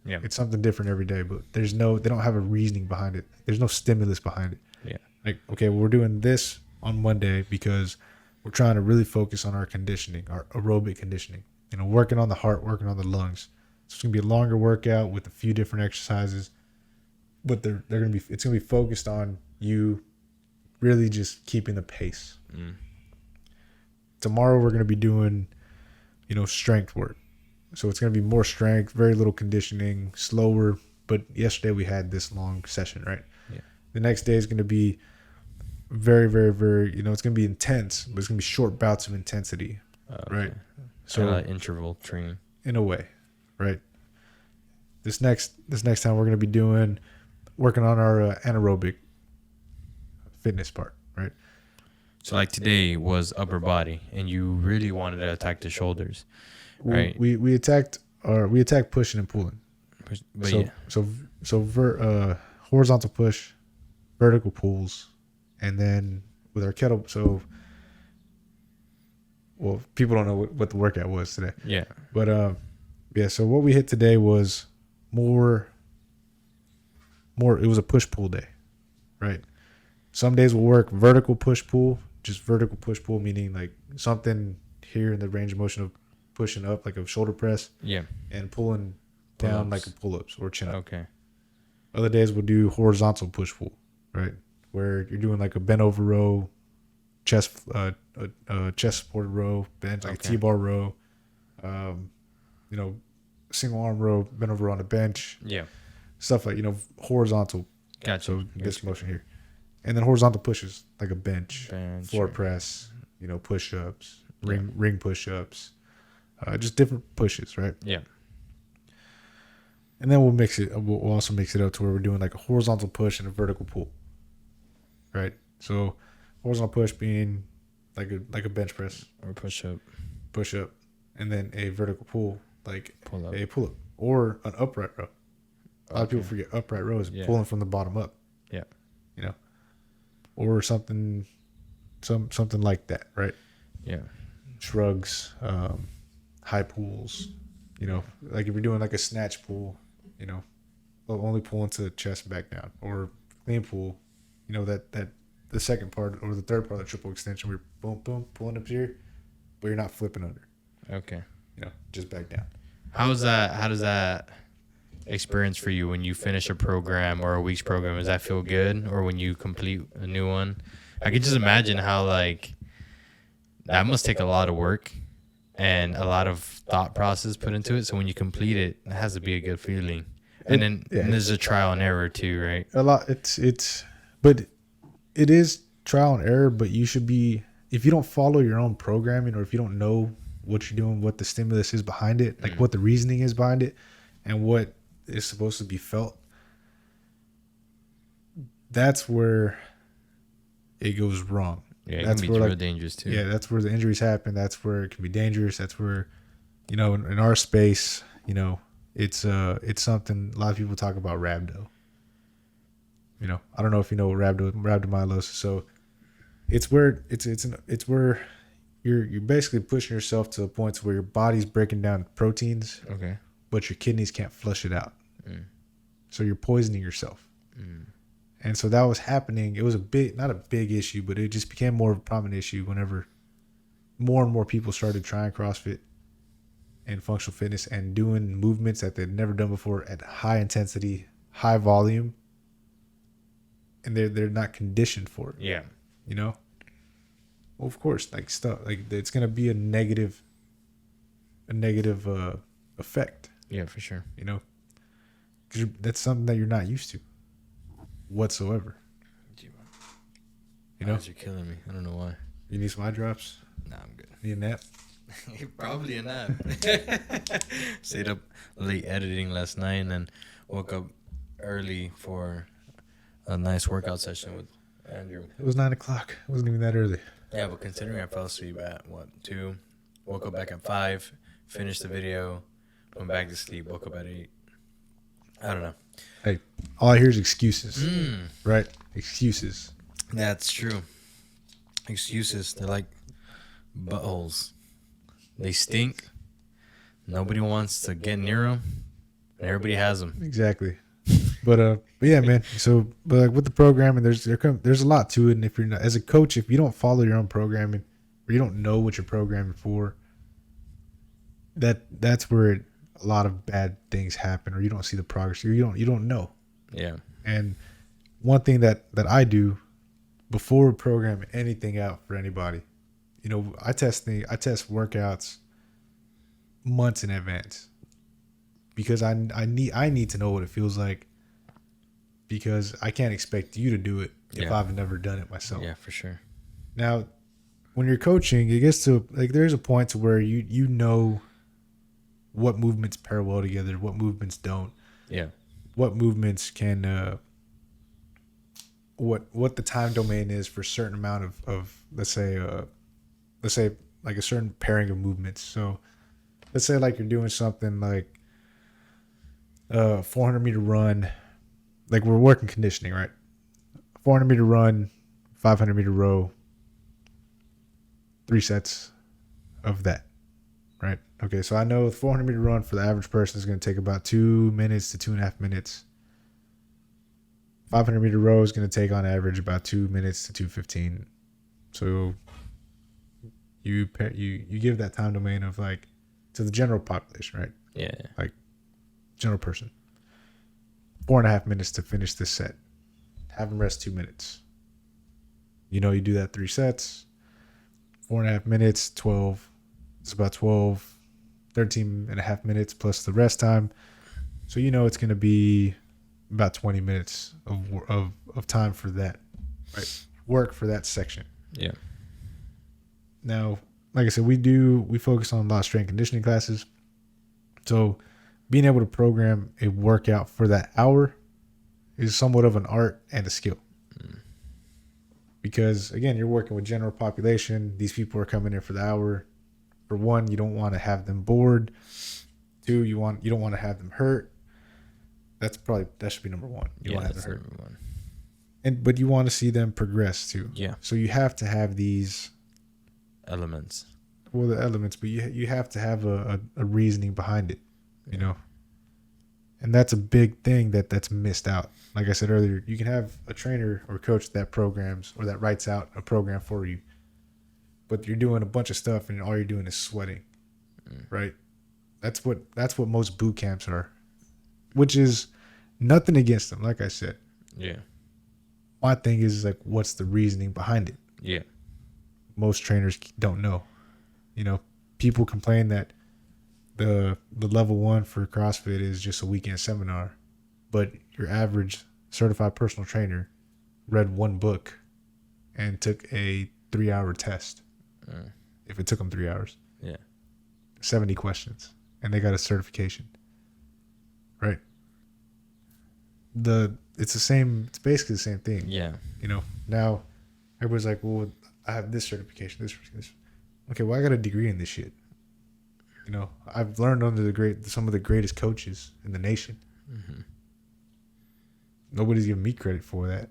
Speaker 2: Yeah.
Speaker 1: It's something different every day, but they don't have a reasoning behind it. There's no stimulus behind it.
Speaker 2: Yeah.
Speaker 1: Like, okay, well, we're doing this on Monday because we're trying to really focus on our conditioning, our aerobic conditioning, working on the heart, working on the lungs. So it's going to be a longer workout with a few different exercises, but it's going to be focused on you really just keeping the pace. Tomorrow we're going to be doing, strength work. So it's going to be more strength, very little conditioning, slower. But yesterday we had this long session, right?
Speaker 2: Yeah.
Speaker 1: The next day is going to be very, very, very, it's going to be intense, but it's going to be short bouts of intensity, right?
Speaker 2: So interval training.
Speaker 1: In a way, right? This next time we're going to be working on our anaerobic fitness part, right?
Speaker 2: So like today was upper body, and you really wanted to attack the shoulders, right?
Speaker 1: We attacked pushing and pulling.
Speaker 2: But
Speaker 1: Horizontal push, vertical pulls, and then with our kettle. So, well, people don't know what the workout was today.
Speaker 2: Yeah.
Speaker 1: But so what we hit today was more. It was a push pull day, right? Some days we'll work vertical push pull, just vertical push pull, meaning like something here in the range of motion of pushing up, like a shoulder press.
Speaker 2: Yeah.
Speaker 1: And pulling down like a pull-ups or chin up.
Speaker 2: Okay.
Speaker 1: Other days we'll do horizontal push pull, right? Where you're doing like a bent over row, chest supported row, bench, like a T-bar row, single arm row, bent over on a bench.
Speaker 2: Yeah.
Speaker 1: Stuff like, horizontal.
Speaker 2: Gotcha.
Speaker 1: So this motion here. And then horizontal pushes, like a bench floor press, push-ups, ring push-ups, just different pushes, right?
Speaker 2: Yeah.
Speaker 1: And then we'll also mix it up to where we're doing like a horizontal push and a vertical pull, right? So horizontal push being like a bench press
Speaker 2: Or push up,
Speaker 1: and then a vertical pull like
Speaker 2: pull up,
Speaker 1: a pull up or an upright row. A lot of people forget upright row is pulling from the bottom up.
Speaker 2: Yeah.
Speaker 1: Or something like that, right?
Speaker 2: Yeah.
Speaker 1: Shrugs, high pulls, like if you're doing like a snatch pull, only pull into the chest and back down, or clean pull, that the second part or the third part of the triple extension where you're boom, boom, pulling up here, but you're not flipping under.
Speaker 2: Okay.
Speaker 1: Just back down.
Speaker 2: How does that experience for you when you finish a program or a week's program? Does that feel good? Or when you complete a new one? I can just imagine how like that must take a lot of work and a lot of thought process put into it. So when you complete it, it has to be a good feeling. And then there's a trial and error too, right?
Speaker 1: A lot. But it is trial and error. But you should be, if you don't follow your own programming, or if you don't know what you're doing, what the stimulus is behind it, like what the reasoning is behind it, and what is supposed to be felt, that's where it goes wrong.
Speaker 2: Yeah, it
Speaker 1: that's
Speaker 2: can be real dangerous too.
Speaker 1: Yeah, that's where the injuries happen. That's where it can be dangerous. That's where you know, in our space, you know, it's something a lot of people talk about rhabdo. You know, I don't know if you know what rhabdomyolysis. So it's where it's where you're basically pushing yourself to a point where your body's breaking down proteins,
Speaker 2: Okay.
Speaker 1: but your kidneys can't flush it out.
Speaker 2: Mm.
Speaker 1: So you're poisoning yourself.
Speaker 2: Mm.
Speaker 1: And so that was happening. It was not a big issue, but it just became more of a prominent issue whenever more and more people started trying CrossFit and functional fitness and doing movements that they'd never done before at high intensity, high volume, and they're not conditioned for it.
Speaker 2: Yeah.
Speaker 1: You know? Well, of course, like stuff like it's gonna be a negative effect.
Speaker 2: Yeah, for sure.
Speaker 1: You know, because that's something that you're not used to whatsoever. You know,
Speaker 2: You're killing me. I don't know why.
Speaker 1: you need some eye drops.
Speaker 2: Nah, I'm good.
Speaker 1: Need a nap.
Speaker 2: Probably a nap. Stayed up late editing last night and then woke up early for a nice workout session with Andrew.
Speaker 1: It was 9 o'clock. It wasn't even that early.
Speaker 2: Yeah, but considering I fell asleep at 2, woke up back at 5, finished the video, went back to sleep, woke up at 8. I don't know.
Speaker 1: Hey, all I hear is excuses, right? Excuses.
Speaker 2: That's true. Excuses, they're like buttholes. They stink. Nobody wants to get near them, and everybody has them.
Speaker 1: Exactly. But yeah, man. So, but like with the programming, there's a lot to it. And if you're not, as a coach, if you don't follow your own programming, or you don't know what you're programming for, that's where a lot of bad things happen, or you don't see the progress, or you don't know.
Speaker 2: Yeah.
Speaker 1: And one thing that I do before programming anything out for anybody, you know, I test workouts months in advance because I need to know what it feels like, because I can't expect you to do it if I've never done it myself.
Speaker 2: Yeah, for sure.
Speaker 1: Now, when you're coaching, it gets to like there's a point to where you know what movements pair well together, what movements don't.
Speaker 2: Yeah.
Speaker 1: What movements can what the time domain is for a certain amount of let's say like a certain pairing of movements. So let's say like you're doing something like 400-meter run, like we're working conditioning, right? 400-meter run, 500-meter row, 3 sets of that, right? Okay, so I know the 400-meter run for the average person is going to take about 2 minutes to 2.5 minutes. 500-meter row is going to take on average about 2 minutes to 2:15. So you give that time domain of like to the general population, right?
Speaker 2: Yeah.
Speaker 1: Like general person. 4.5 minutes to finish this set. Have them rest 2 minutes. You know, you do that 3 sets. 4.5 minutes, 12. It's about 12, 13.5 minutes plus the rest time. So you know it's going to be about 20 minutes of time for that, right? Work for that section.
Speaker 2: Yeah.
Speaker 1: Now, like I said, we focus on a lot of strength conditioning classes. So being able to program a workout for that hour is somewhat of an art and a skill. Because again, you're working with general population. These people are coming in for the hour. For one, you don't want to have them bored. 2, you don't want to have them hurt. That should be number 1. You don't want to have them hurt.
Speaker 2: Number 1.
Speaker 1: But you want to see them progress too.
Speaker 2: Yeah.
Speaker 1: So you have to have these
Speaker 2: Elements.
Speaker 1: well, the elements, but you have to have a reasoning behind it, you know. And that's a big thing that's missed out. Like I said earlier, you can have a trainer or coach that programs or that writes out a program for you, but you're doing a bunch of stuff and all you're doing is sweating, right? That's what most boot camps are, which is nothing against them. Like I said,
Speaker 2: Yeah.
Speaker 1: my thing is like, what's the reasoning behind it?
Speaker 2: Yeah.
Speaker 1: Most trainers don't know. You know, people complain that the level 1 for CrossFit is just a weekend seminar, but your average certified personal trainer read 1 book and took a 3-hour test. If it took them 3 hours.
Speaker 2: Yeah.
Speaker 1: 70 questions, and they got a certification. Right? It's basically the same thing.
Speaker 2: Yeah.
Speaker 1: You know, now everybody's like, well, I have this certification, this. Okay, well, I got a degree in this shit. You know, I've learned under some of the greatest coaches in the nation.
Speaker 2: Mm-hmm.
Speaker 1: Nobody's giving me credit for that,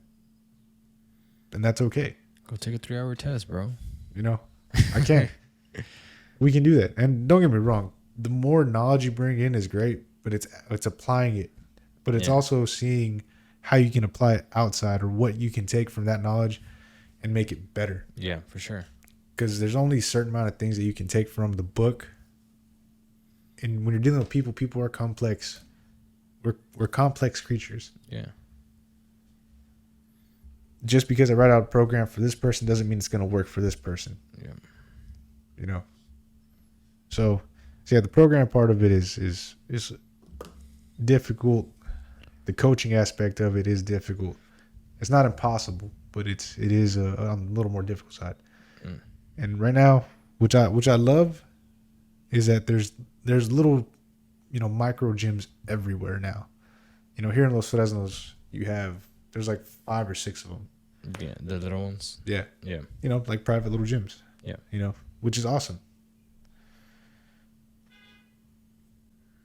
Speaker 1: and that's okay.
Speaker 2: Go take a 3-hour test, bro.
Speaker 1: You know, I can't. We can do that, and don't get me wrong. The more knowledge you bring in is great, but it's applying it. But it's also seeing how you can apply it outside, or what you can take from that knowledge and make it better.
Speaker 2: Yeah, for sure.
Speaker 1: Because there's only a certain amount of things that you can take from the book. And when you're dealing with people are complex. We're complex creatures.
Speaker 2: Yeah.
Speaker 1: Just because I write out a program for this person doesn't mean it's going to work for this person.
Speaker 2: Yeah.
Speaker 1: You know. So yeah, the program part of it is difficult. The coaching aspect of it is difficult. It's not impossible, but it is on a little more difficult side.
Speaker 2: Mm.
Speaker 1: And right now, which I love, is that there's little, micro gyms everywhere now. You know, here in Los Fresnos, there's like 5 or 6 of them.
Speaker 2: Yeah, the little ones.
Speaker 1: Yeah.
Speaker 2: Yeah.
Speaker 1: You know, like private little gyms.
Speaker 2: Yeah.
Speaker 1: You know, which is awesome.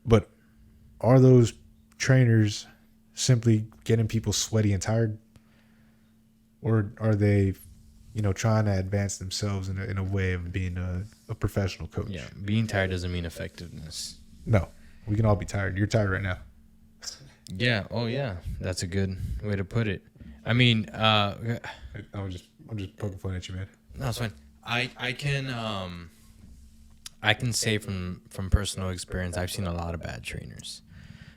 Speaker 1: But are those trainers simply getting people sweaty and tired? Or are they, trying to advance themselves in a way of being a professional coach?
Speaker 2: Yeah. Being tired doesn't mean effectiveness.
Speaker 1: No. We can all be tired. You're tired right now.
Speaker 2: Yeah. Oh, yeah. That's a good way to put it. I mean,
Speaker 1: I'm just poking fun at you, man.
Speaker 2: no, it's fine. I can say from personal experience, I've seen a lot of bad trainers,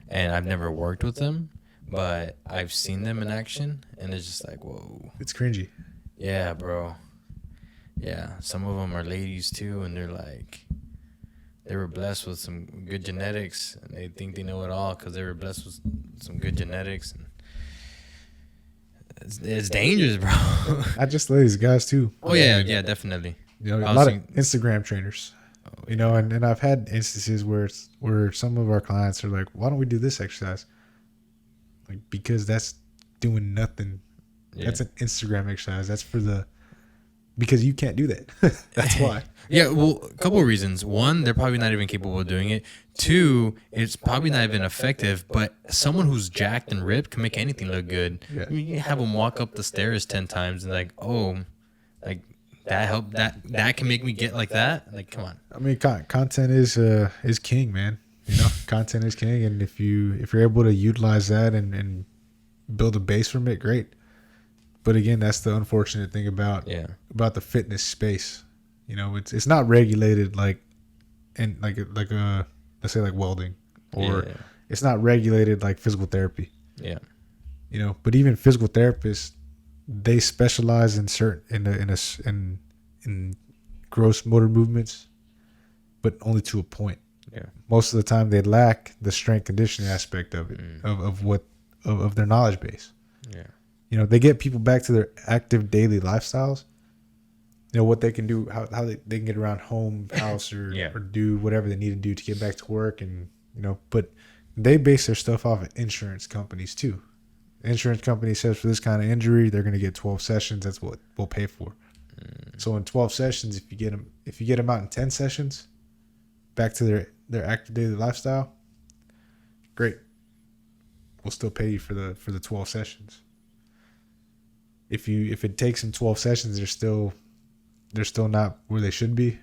Speaker 2: and I've never worked with them, but I've seen them in action, and it's just like, whoa.
Speaker 1: It's cringy.
Speaker 2: Yeah, bro. Yeah, some of them are ladies too, and they were blessed with some good genetics, and they think they know it all because they were blessed with some good genetics, and it's dangerous, bro.
Speaker 1: Not just ladies, guys too.
Speaker 2: Oh yeah, definitely.
Speaker 1: You know, a lot of Instagram trainers. You know, and I've had instances where some of our clients are like, "Why don't we do this exercise?" Like, because that's doing nothing. Yeah. That's an Instagram exercise. That's because you can't do that. That's why.
Speaker 2: Yeah, well, a couple of reasons. One, they're probably not even capable of doing it. Two, it's probably not even effective. But someone who's jacked and ripped can make anything look good. Yeah. I mean, you have them walk up the stairs 10 times and like, oh, like that helped. That can make me get like that. Like, come on.
Speaker 1: I mean, content is king, man. You know, content is king, and if you're able to utilize that and build a base from it, great. But again, that's the unfortunate thing about the fitness space. You know, it's not regulated like let's say like welding, or it's not regulated like physical therapy.
Speaker 2: Yeah.
Speaker 1: You know, but even physical therapists, they specialize in in gross motor movements, but only to a point.
Speaker 2: Yeah.
Speaker 1: Most of the time, they lack the strength conditioning aspect of it, of their knowledge base.
Speaker 2: Yeah.
Speaker 1: You know, they get people back to their active daily lifestyles. You know, what they can do, how they can get around home, house, or do whatever they need to do to get back to work. And, but they base their stuff off of insurance companies too. The insurance company says for this kind of injury, they're going to get 12 sessions. That's what we'll pay for. So in 12 sessions, if you get them out in 10 sessions, back to their active daily lifestyle, great. We'll still pay you for the 12 sessions. If it takes them 12 sessions, they're still not where they should be.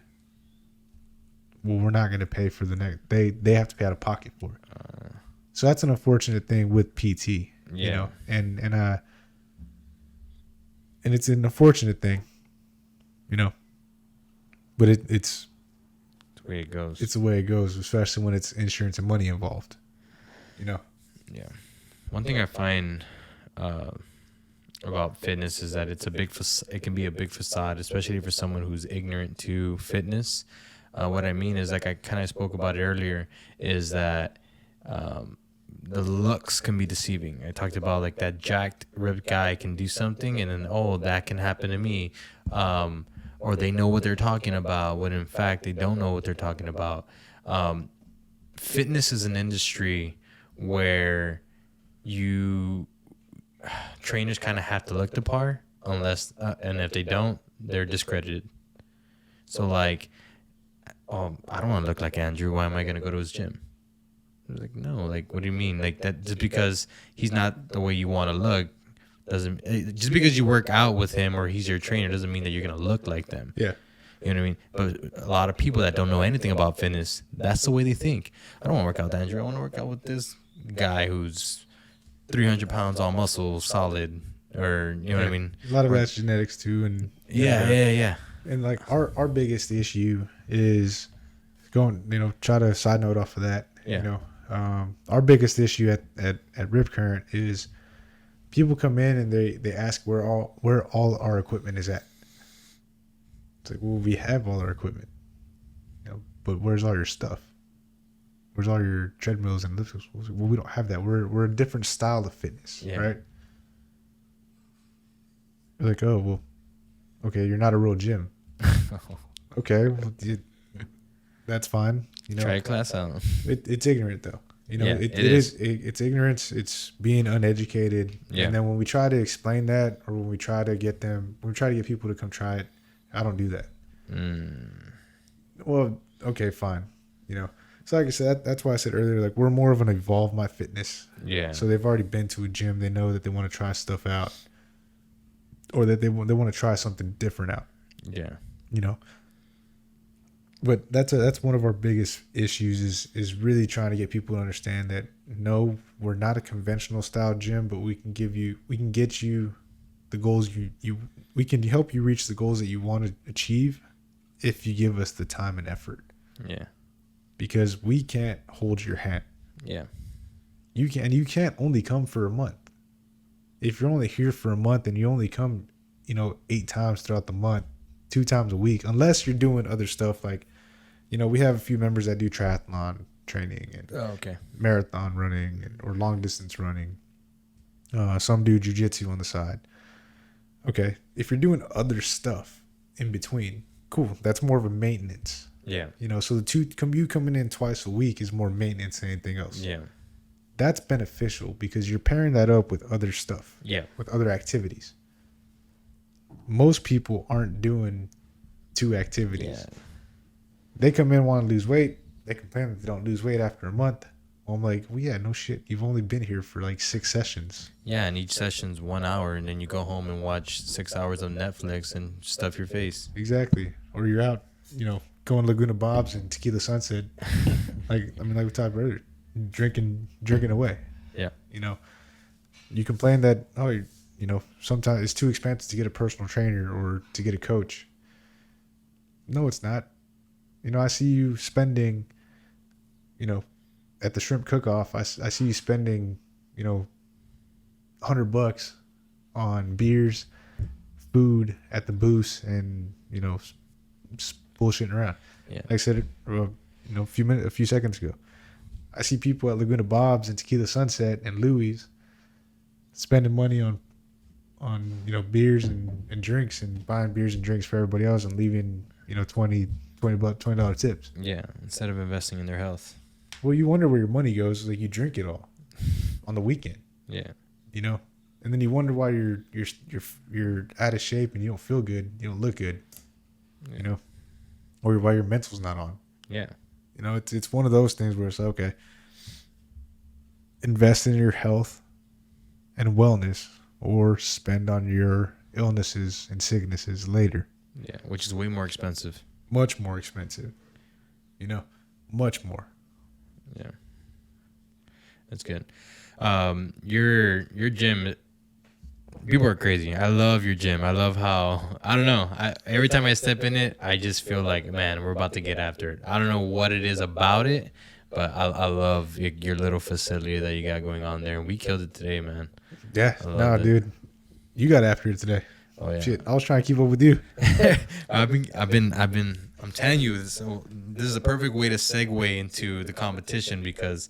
Speaker 1: Well, we're not going to pay for the next. They have to pay out of pocket for it. So that's an unfortunate thing with PT. You know, and it's an unfortunate thing. You know, but it's
Speaker 2: the way it goes.
Speaker 1: It's the way it goes, especially when it's insurance and money involved. You know.
Speaker 2: Yeah. One thing I find about fitness is that it can be a big facade, especially for someone who's ignorant to fitness. What I mean is, like I kind of spoke about it earlier, is that the looks can be deceiving. I talked about like that jacked, ripped guy can do something, and then that can happen to me, or they know what they're talking about when in fact they don't know what they're talking about. Fitness is an industry where trainers kind of have to look the part, unless and if they don't, they're discredited. So like oh, I don't want to look like Andrew. Why am I gonna go to his gym? I was like, no, like, what do you mean? Like that just because he's not the way you want to look doesn't just because you work out with him or he's your trainer doesn't mean that you're gonna look like them.
Speaker 1: Yeah.
Speaker 2: You know what I mean? But a lot of people that don't know anything about fitness, that's the way they think. I don't want to work out with Andrew. I want to work out with this guy who's 300 pounds all muscle, solid, or you know what I mean?
Speaker 1: A lot of that's genetics too, and
Speaker 2: Yeah.
Speaker 1: and like our biggest issue is going. Try to side note off of that.
Speaker 2: Yeah.
Speaker 1: Our biggest issue at Rip Current is people come in and they ask where all our equipment is at. It's like, well, we have all our equipment, but where's all your stuff? Where's all your treadmills and lifts? Well, we don't have that. We're a different style of fitness, right? You're like, oh, well, okay, you're not a real gym. Okay, well, that's fine.
Speaker 2: Try a class out.
Speaker 1: It's ignorant though. It
Speaker 2: is.
Speaker 1: It's ignorance. It's being uneducated.
Speaker 2: Yeah.
Speaker 1: And then when we try to explain that, or when we try to get people to come try it, I don't do that. Well, okay, fine. So like I said, that's why I said earlier, like we're more of an Evolve My Fitness.
Speaker 2: Yeah.
Speaker 1: So they've already been to a gym. They know that they want to try stuff out, or that they want to try something different out.
Speaker 2: Yeah.
Speaker 1: But that's one of our biggest issues is really trying to get people to understand that no, we're not a conventional style gym, but we can get you the goals we can help you reach the goals that you want to achieve if you give us the time and effort.
Speaker 2: Yeah.
Speaker 1: Because we can't hold your hand.
Speaker 2: Yeah.
Speaker 1: You can't only come for a month. If you're only here for a month and you only come, 8 times throughout the month, 2 times a week, unless you're doing other stuff like, we have a few members that do triathlon training and marathon running or long distance running. Some do jiu-jitsu on the side. Okay, if you're doing other stuff in between, cool. That's more of a maintenance.
Speaker 2: Yeah.
Speaker 1: So you coming in twice a week is more maintenance than anything else.
Speaker 2: Yeah.
Speaker 1: That's beneficial because you're pairing that up with other stuff.
Speaker 2: Yeah.
Speaker 1: With other activities. Most people aren't doing 2 activities.
Speaker 2: Yeah.
Speaker 1: They come in, want to lose weight. They complain that they don't lose weight after a month. Well, I'm like, well, yeah, no shit. You've only been here for like 6 sessions.
Speaker 2: Yeah, and each session's 1 hour, and then you go home and watch 6 hours of Netflix and stuff your face.
Speaker 1: Exactly. Or you're out, going Laguna Bob's and Tequila Sunset. like we talked about earlier, drinking away.
Speaker 2: Yeah.
Speaker 1: You complain that, sometimes it's too expensive to get a personal trainer or to get a coach. No, it's not. I see you spending, at the shrimp cook-off, I see you spending, $100 on beers, food at the booths, and, bullshitting around.
Speaker 2: Yeah.
Speaker 1: Like I said, a few seconds ago, I see people at Laguna Bob's and Tequila Sunset and Louis spending money on beers and drinks and buying beers and drinks for everybody else and leaving, $20 tips.
Speaker 2: Yeah, instead of investing in their health.
Speaker 1: Well, you wonder where your money goes. Like you drink it all on the weekend.
Speaker 2: Yeah.
Speaker 1: And then you wonder why you're out of shape and you don't feel good. You don't look good.
Speaker 2: Yeah.
Speaker 1: Or why your mental's not on.
Speaker 2: Yeah.
Speaker 1: It's one of those things where it's okay. Invest in your health and wellness, or spend on your illnesses and sicknesses later.
Speaker 2: Yeah, which is way more expensive.
Speaker 1: Much more expensive. Much more.
Speaker 2: Yeah. That's good. Your gym, people are crazy. I love your gym. I love how, I don't know. Every time I step in it, I just feel like, man, we're about to get after it. I don't know what it is about it, but I love your little facility that you got going on there. And we killed it today, man.
Speaker 1: Yeah. No, dude. You got after it today.
Speaker 2: Oh yeah.
Speaker 1: Shit, I was trying to keep up with you.
Speaker 2: I'm telling you, this is a perfect way to segue into the competition, because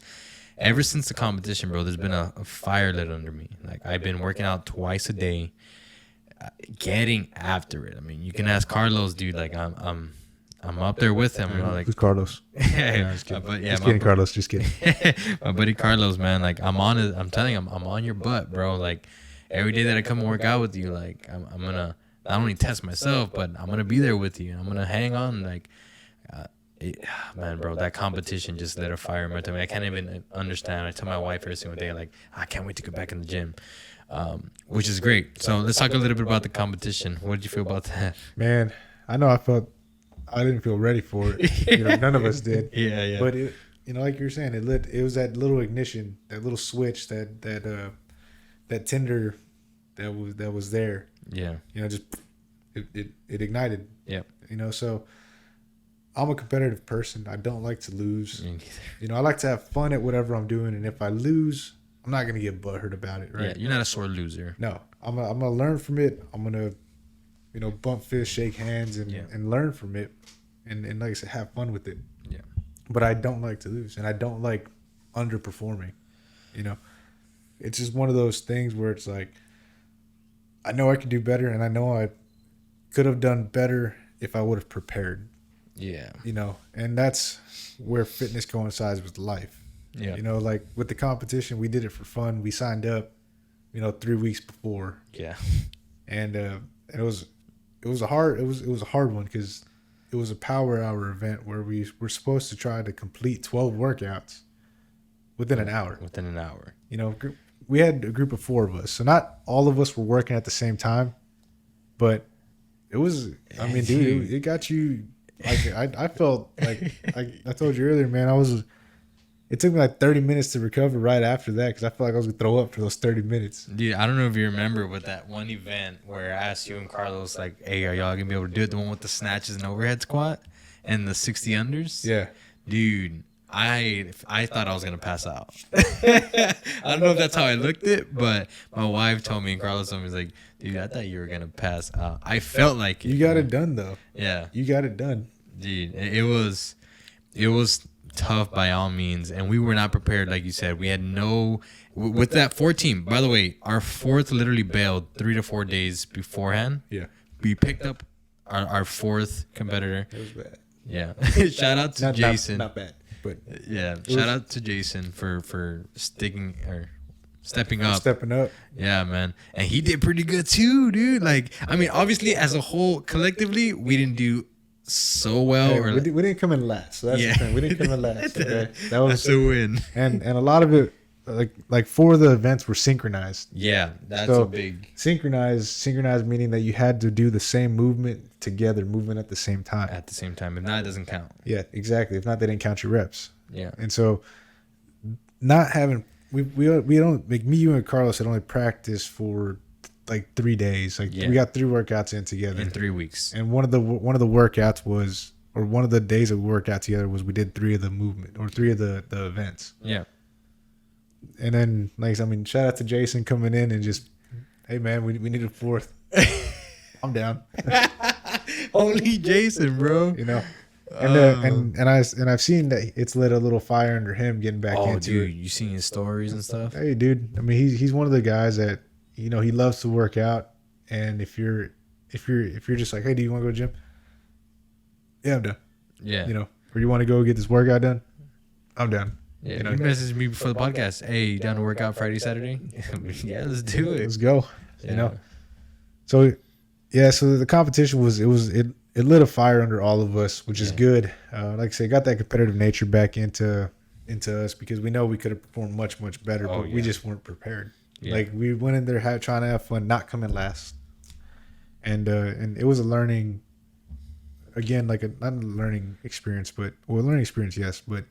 Speaker 2: ever since the competition, bro, there's been a fire lit under me. Like, I've been working out twice a day, getting after it. I mean, you can ask Carlos, dude. Like, I'm up there with him. Like,
Speaker 1: who's Carlos?
Speaker 2: Yeah,
Speaker 1: just kidding.
Speaker 2: but yeah,
Speaker 1: just kidding, Carlos. Just kidding.
Speaker 2: My buddy Carlos, man. Like, I'm on it. I'm telling you, I'm on your butt, bro. Like, every day that I come and work out with you, like, I'm gonna not only test myself, but I'm gonna be there with you. I'm gonna hang on. Like, Man, bro, that competition just lit a fire in my tummy. I can't even understand. I tell my wife every single day, like, I can't wait to get back in the gym, which is great. So let's talk a little bit about the competition. What did you feel about that?
Speaker 1: Man, I know I didn't feel ready for it. None of us did.
Speaker 2: Yeah, yeah.
Speaker 1: But it, like you were saying, it was that little ignition, that little switch, that tinder that was there.
Speaker 2: Yeah.
Speaker 1: Just it ignited.
Speaker 2: Yeah.
Speaker 1: So I'm a competitive person. I don't like to lose.
Speaker 2: Me neither.
Speaker 1: I like to have fun at whatever I'm doing, and if I lose, I'm not gonna get butthurt about it, right?
Speaker 2: Yeah, you're not a sore loser.
Speaker 1: No, I'm gonna learn from it. I'm gonna, bump fists, shake hands, and learn from it, and like I said, have fun with it.
Speaker 2: Yeah.
Speaker 1: But I don't like to lose, and I don't like underperforming. It's just one of those things where it's like, I know I could do better, and I know I could have done better if I would have prepared.
Speaker 2: Yeah.
Speaker 1: And that's where fitness coincides with life.
Speaker 2: Yeah.
Speaker 1: Like with the competition, we did it for fun. We signed up, 3 weeks before.
Speaker 2: Yeah.
Speaker 1: And it was a hard one because it was a power hour event where we were supposed to try to complete 12 workouts within an hour.
Speaker 2: Within an hour.
Speaker 1: We had a group of 4 of us, so not all of us were working at the same time, but it was. I mean, dude, it got you. Like I felt like I told you earlier, man. It took me like 30 minutes to recover right after that because I felt like I was gonna throw up for those 30 minutes.
Speaker 2: Dude, I don't know if you remember, but that one event where I asked you and Carlos, like, "Hey, are y'all gonna be able to do it?" The one with the snatches and overhead squat and the 60 unders.
Speaker 1: Yeah,
Speaker 2: dude. I thought I was gonna pass out. I don't know if that's how I looked it, but my wife told me, and Carlos told me, was like, dude, I thought you were gonna pass out. I felt like it.
Speaker 1: You got it done though.
Speaker 2: Yeah,
Speaker 1: you got it done,
Speaker 2: dude. It was tough by all means, and we were not prepared. Like you said, we had no with that 14. By the way, our 4th literally bailed 3 to 4 days beforehand.
Speaker 1: Yeah,
Speaker 2: we picked up our 4th competitor.
Speaker 1: It was bad.
Speaker 2: Yeah, shout out to Jason.
Speaker 1: Not bad. But
Speaker 2: yeah, shout out to Jason for stepping up.
Speaker 1: Stepping up.
Speaker 2: Yeah, man. And he did pretty good too, dude. Like, I mean, obviously as a whole, collectively, we didn't do so well.
Speaker 1: Hey, we didn't come in last. So that's the thing. We didn't come in last. Okay? That was
Speaker 2: that's a win.
Speaker 1: And a lot of it, like 4 of the events were synchronized.
Speaker 2: Yeah, that's a big
Speaker 1: synchronized meaning that you had to do the same movement together, moving at the same time.
Speaker 2: At the same time, if not, it doesn't count.
Speaker 1: Yeah, exactly. If not, they didn't count your reps.
Speaker 2: Yeah.
Speaker 1: And so, not having we don't like me, you and Carlos had only practiced for like 3 days. Like we got 3 workouts in together
Speaker 2: in 3 weeks.
Speaker 1: And one of the workouts was, or one of the days that we worked out together was we did 3 of the movement or 3 of the events.
Speaker 2: Yeah.
Speaker 1: And then, like, I mean, shout out to Jason coming in and just, hey man, we need a 4th. I'm down.
Speaker 2: Only Jason, bro.
Speaker 1: And I've seen that it's lit a little fire under him getting back into it.
Speaker 2: You seen his stories and stuff?
Speaker 1: Hey, dude. I mean, he's one of the guys that he loves to work out. And if you're just like, hey, do you want to go to the gym? Yeah, I'm done.
Speaker 2: Yeah.
Speaker 1: Or you want to go get this workout done? I'm done.
Speaker 2: Yeah, you messaged me before the podcast. Hey, you down to work out Friday, Saturday? Yeah, let's do it.
Speaker 1: Let's go.
Speaker 2: Yeah.
Speaker 1: So the competition it lit a fire under all of us, which is good. Like I say, got that competitive nature back into us because we know we could have performed much, much better, but we just weren't prepared. Yeah. Like we went in there trying to have fun, not coming last, and it was a learning. Again, like not a learning experience, but learning experience, yes, but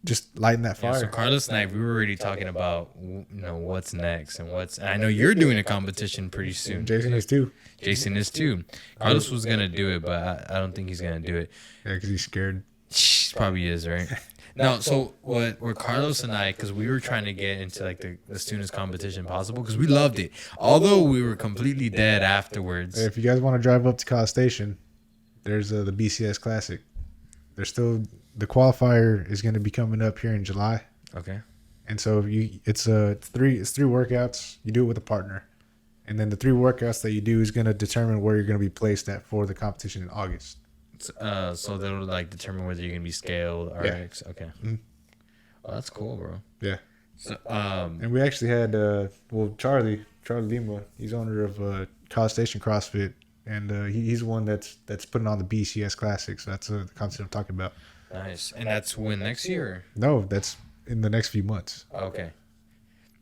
Speaker 1: just lighting that fire.
Speaker 2: Yeah, so Carlos and I, we were already talking about what's next and I know you're doing a competition pretty soon.
Speaker 1: Jason is too.
Speaker 2: Carlos was gonna do it, but I don't think he's gonna do it.
Speaker 1: Yeah, because he's scared.
Speaker 2: Probably is, right? No, so what Carlos and I, because we were trying to get into like the students competition possible because we loved it, although we were completely dead afterwards.
Speaker 1: If you guys want to drive up to College Station, there's the BCS Classic. There's still the qualifier is going to be coming up here in July.
Speaker 2: Okay.
Speaker 1: And so it's 3 workouts. You do it with a partner, and then the 3 workouts that you do is going to determine where you're going to be placed at for the competition in August.
Speaker 2: So that'll like determine whether you're gonna be scaled or RX. Okay.
Speaker 1: Mm-hmm.
Speaker 2: Oh, that's cool, bro.
Speaker 1: Yeah.
Speaker 2: So
Speaker 1: and we actually had Charlie Lima. He's owner of College Station CrossFit and he's one that's putting on the BCS Classic. So that's the concept I'm talking about.
Speaker 2: Nice. And that's when next year?
Speaker 1: No, that's in the next few months.
Speaker 2: Okay.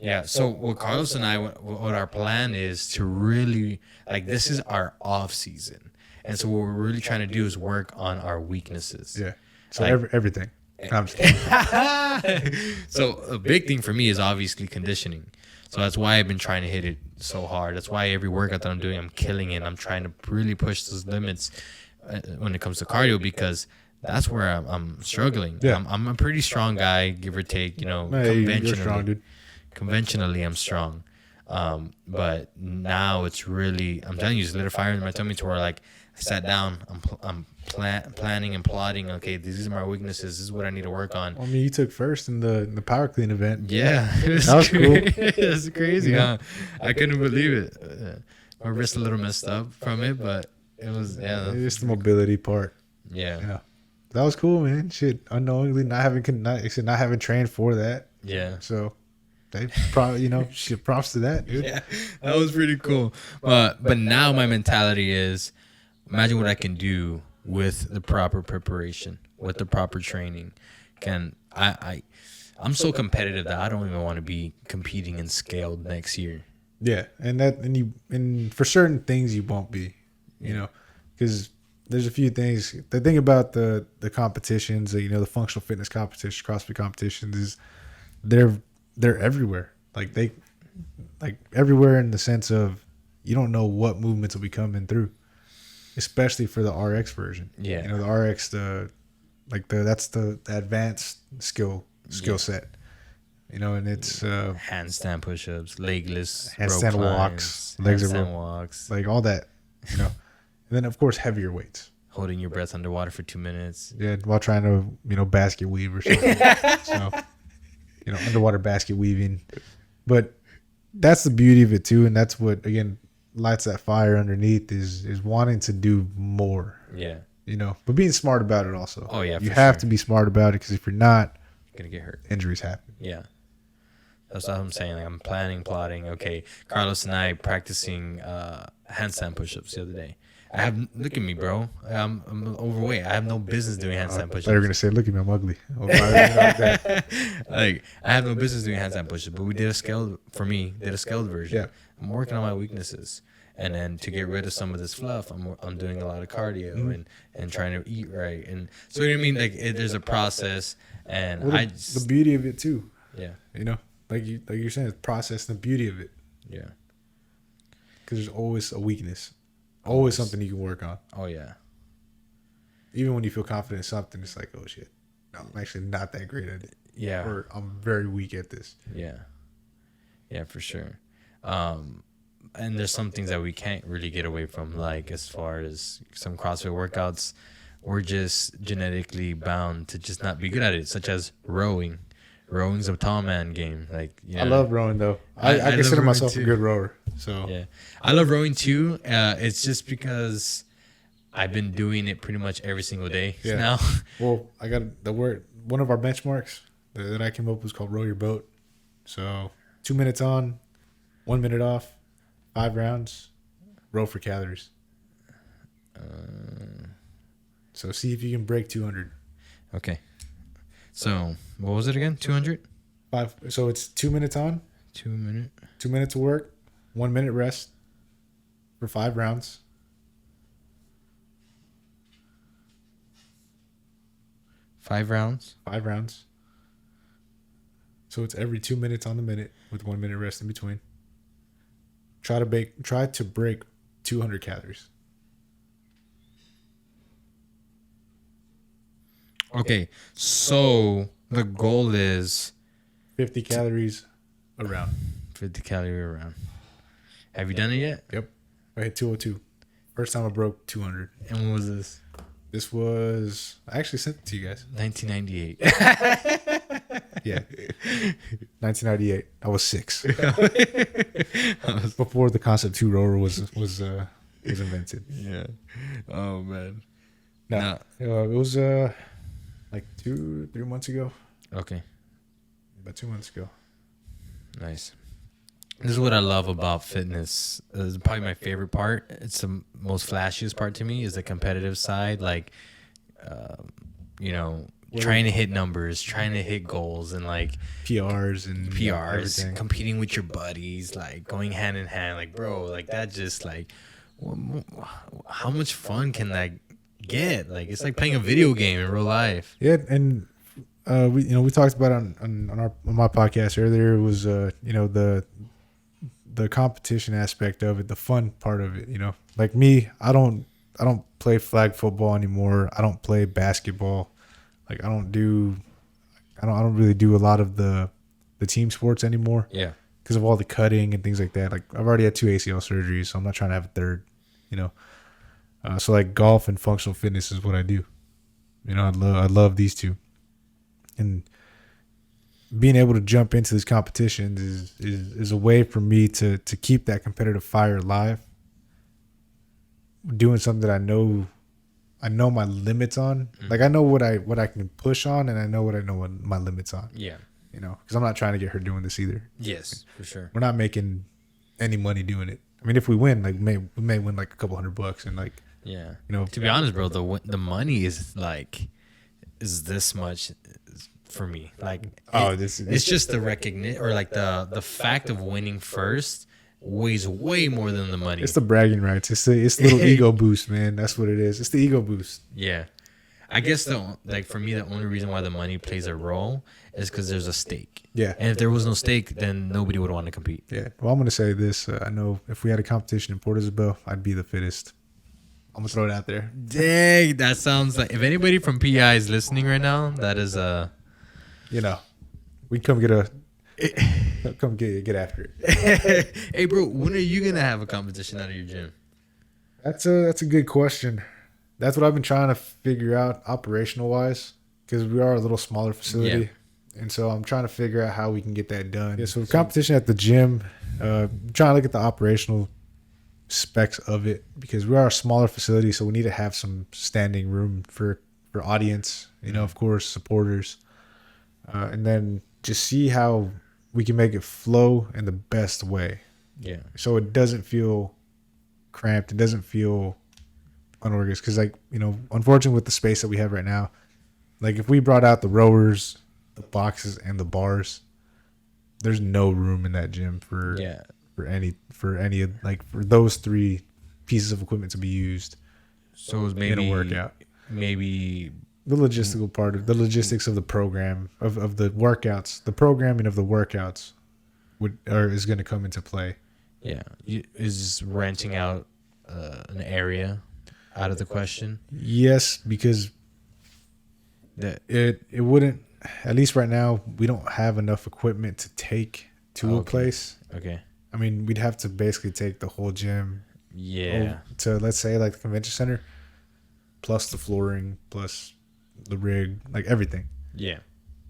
Speaker 2: Yeah. So what Carlos and I, what our plan is to really, like, this is our off season. And so what we're really trying to do is work on our weaknesses.
Speaker 1: Yeah. So
Speaker 2: Like-
Speaker 1: everything. No, I'm just kidding.
Speaker 2: So a big thing for me is obviously conditioning. So that's why I've been trying to hit it so hard. That's why every workout that I'm doing, I'm killing it. I'm trying to really push those limits when it comes to cardio, because that's where I'm struggling.
Speaker 1: Yeah.
Speaker 2: I'm a pretty strong guy, give or take. You know,
Speaker 1: Hey, you're
Speaker 2: conventionally.
Speaker 1: strong, dude.
Speaker 2: Conventionally, I'm strong. But now it's really, I'm telling you, it's lit a fire in my tummy to where, like, I sat down, I'm planning and plotting. Okay, these are my weaknesses. This is what I need to work on.
Speaker 1: I mean, you took first in the power clean event.
Speaker 2: Yeah,
Speaker 1: That was cool.
Speaker 2: That's crazy,
Speaker 1: Yeah.
Speaker 2: huh? I couldn't believe it. My wrist a little messed up from it, but it was, yeah.
Speaker 1: It's just the mobility part.
Speaker 2: Yeah.
Speaker 1: Yeah, that was cool, man. Shit, unknowingly not having trained for that.
Speaker 2: Yeah.
Speaker 1: So they probably shit. Props to that, dude.
Speaker 2: Yeah, that was pretty cool. But now my mentality is, imagine what I can do with the proper preparation, with the proper training. I'm so competitive that I don't even want to be competing in scaled next year.
Speaker 1: Yeah, and for certain things you won't be, because there's a few things. The thing about the competitions, the functional fitness competitions, CrossFit competitions, is they're everywhere. Like everywhere in the sense of you don't know what movements will be coming through, especially for the RX version.
Speaker 2: Yeah.
Speaker 1: the RX, that's the advanced skill set. And it's
Speaker 2: Handstand push-ups, legless,
Speaker 1: handstand
Speaker 2: rope
Speaker 1: walks,
Speaker 2: climbs,
Speaker 1: legs
Speaker 2: handstand
Speaker 1: are
Speaker 2: walks,
Speaker 1: like all that, and then of course heavier weights.
Speaker 2: holding your breath underwater for 2 minutes.
Speaker 1: Yeah, while trying to basket weave or something. So underwater basket weaving, but that's the beauty of it too, and that's what again lights that fire underneath is wanting to do more.
Speaker 2: Yeah,
Speaker 1: But being smart about it also.
Speaker 2: Oh, yeah,
Speaker 1: you
Speaker 2: for
Speaker 1: have
Speaker 2: sure.
Speaker 1: to be smart about it, because if you're not,
Speaker 2: you're gonna get hurt.
Speaker 1: injuries happen.
Speaker 2: Yeah. That's what I'm saying. Like, I'm planning, plotting. Okay, Carlos and I practicing handstand push-ups the other day. Look at me, bro. I'm overweight. I have no business doing handstand
Speaker 1: I thought you were
Speaker 2: push-ups.
Speaker 1: gonna say, "Look at me, I'm ugly."
Speaker 2: Like, I have no business doing handstand push-ups, but we did a scaled version.
Speaker 1: Yeah.
Speaker 2: I'm working on my weaknesses. And then to get rid of some of this fluff, I'm doing a lot of cardio and trying to eat right. And so, you know what I mean? Like, there's a process, and
Speaker 1: Well, the beauty of it too.
Speaker 2: yeah.
Speaker 1: Like you're saying, the process and the beauty of it.
Speaker 2: Yeah.
Speaker 1: Because there's always a weakness, always something you can work on.
Speaker 2: Oh, yeah.
Speaker 1: Even when you feel confident in something, it's like, oh shit, no, I'm actually not that great at it.
Speaker 2: Yeah.
Speaker 1: Or I'm very weak at this.
Speaker 2: Yeah. Yeah, for sure. And there's some things that we can't really get away from, like as far as some CrossFit workouts, we're just genetically bound to just not be good at it, such as rowing. Rowing's a tall man game. Like,
Speaker 1: I love rowing though. I
Speaker 2: I
Speaker 1: consider
Speaker 2: love rowing
Speaker 1: myself
Speaker 2: too.
Speaker 1: a good rower. So
Speaker 2: Yeah, I love rowing too. It's just because I've been doing it pretty much every single day
Speaker 1: Yeah.
Speaker 2: now.
Speaker 1: well, I got the word. One of our benchmarks that I came up with was called row your boat. So 2 minutes on, 1 minute off, 5 rounds, row for calories. So see if you can break 200.
Speaker 2: Okay. So what was it again? 200?
Speaker 1: So it's 2 minutes on,
Speaker 2: 2 minute.
Speaker 1: 2 minutes of work, 1 minute rest for 5 rounds.
Speaker 2: 5 rounds.
Speaker 1: 5 rounds. So it's every 2 minutes on the minute with 1 minute rest in between. Try to break 200 calories.
Speaker 2: Okay, so the goal is
Speaker 1: 50 calories a round.
Speaker 2: 50 calorie round. Have you done it yet?
Speaker 1: Yep. I hit 202. First time I broke 200.
Speaker 2: And when was this?
Speaker 1: This was, I actually sent it to you guys.
Speaker 2: 1998.
Speaker 1: Yeah. 1998. I was 6. Before the concept 2 rower was invented.
Speaker 2: Yeah. Oh man.
Speaker 1: No. It was like 2-3 months ago.
Speaker 2: Okay.
Speaker 1: About 2 months ago.
Speaker 2: Nice. This is what I love about fitness. This is probably my favorite part. It's the most flashiest part to me is the competitive side. Like, uh, you know, trying to hit numbers, trying to hit goals, and like
Speaker 1: PRs and
Speaker 2: PRs,
Speaker 1: everything.
Speaker 2: competing with your buddies, like going hand in hand. Like, bro, like that just like, how much fun can that get? Like, it's like playing a video game in real life.
Speaker 1: Yeah, and we talked about on my podcast earlier. It was the competition aspect of it, the fun part of it. Like me, I don't play flag football anymore. I don't play basketball. Like I don't really do a lot of the team sports anymore
Speaker 2: Yeah.
Speaker 1: because of all the cutting and things like that. Like I've already had 2 ACL surgeries, so I'm not trying to have a third. You know, so like golf and functional fitness is what I do. I love these two, and being able to jump into these competitions is a way for me to keep that competitive fire alive. Doing something that I know my limits on. Like I know what I can push on, and I know what my limits on.
Speaker 2: Yeah.
Speaker 1: Because I'm not trying to get hurt doing this either.
Speaker 2: Yes, for sure.
Speaker 1: We're not making any money doing it. I mean, if we win, like we may win like a couple $100, and like
Speaker 2: Yeah.
Speaker 1: you know,
Speaker 2: To be honest, bro, the money is this much for me. Like, it's just the recognition or like the fact of winning first weighs way more than the money.
Speaker 1: it's the bragging rights. It's the little ego boost, man. That's what it is. It's the ego boost.
Speaker 2: Yeah. I guess for me, the only reason why the money plays a role is because there's a stake.
Speaker 1: Yeah.
Speaker 2: And if there was no stake, then nobody would want to compete.
Speaker 1: Yeah. Well, I'm gonna say this. I know if we had a competition in Port Isabel, I'd be the fittest. I'm gonna throw it out there.
Speaker 2: Dang, that sounds like if anybody from PI is listening right now, that is
Speaker 1: We come get after it.
Speaker 2: Hey, bro, when are you gonna have a competition out of your gym?
Speaker 1: That's a good question. That's what I've been trying to figure out operational wise, because we are a little smaller facility, and so I'm trying to figure out how we can get that done. Yeah, so competition at the gym, trying to look at the operational specs of it, because we are a smaller facility, so we need to have some standing room for audience, of course, supporters, and then just see how we can make it flow in the best way.
Speaker 2: Yeah.
Speaker 1: So it doesn't feel cramped. It doesn't feel unorganized. Because, unfortunately, with the space that we have right now, like if we brought out the rowers, the boxes, and the bars, there's no room in that gym for those three pieces of equipment to be used.
Speaker 2: So it was maybe
Speaker 1: in a workout.
Speaker 2: Maybe
Speaker 1: the logistical part of the logistics of the program of the workouts, the programming of the workouts is going to come into play.
Speaker 2: Yeah. Is renting out an area out of the question?
Speaker 1: Yes, because it wouldn't, at least right now, we don't have enough equipment to take to a place.
Speaker 2: Okay.
Speaker 1: I mean, we'd have to basically take the whole gym to, let's say, like the convention center, plus the flooring, plus the rig, like everything.
Speaker 2: Yeah.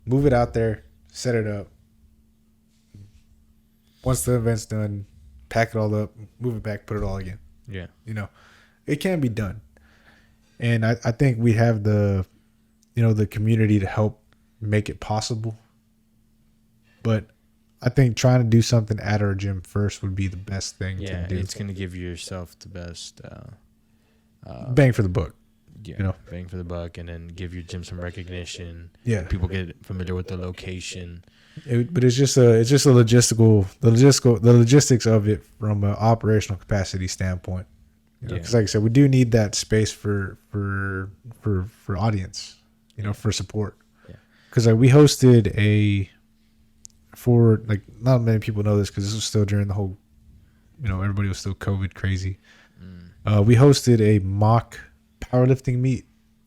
Speaker 1: Move it out there, set it up. Once the event's done, pack it all up, move it back, put it all again.
Speaker 2: Yeah.
Speaker 1: It can be done. And I think we have the community to help make it possible. But I think trying to do something at our gym first would be the best thing to do.
Speaker 2: It's going to give yourself the best
Speaker 1: bang for the buck.
Speaker 2: Yeah, bang for the buck, and then give your gym some recognition.
Speaker 1: Yeah,
Speaker 2: people get familiar with the location.
Speaker 1: But it's just the logistics of it from an operational capacity standpoint. Because like I said, we do need that space for audience, for support. Yeah. Because we hosted not many people know this because this was still during the whole, everybody was still COVID crazy. We hosted a mock powerlifting meet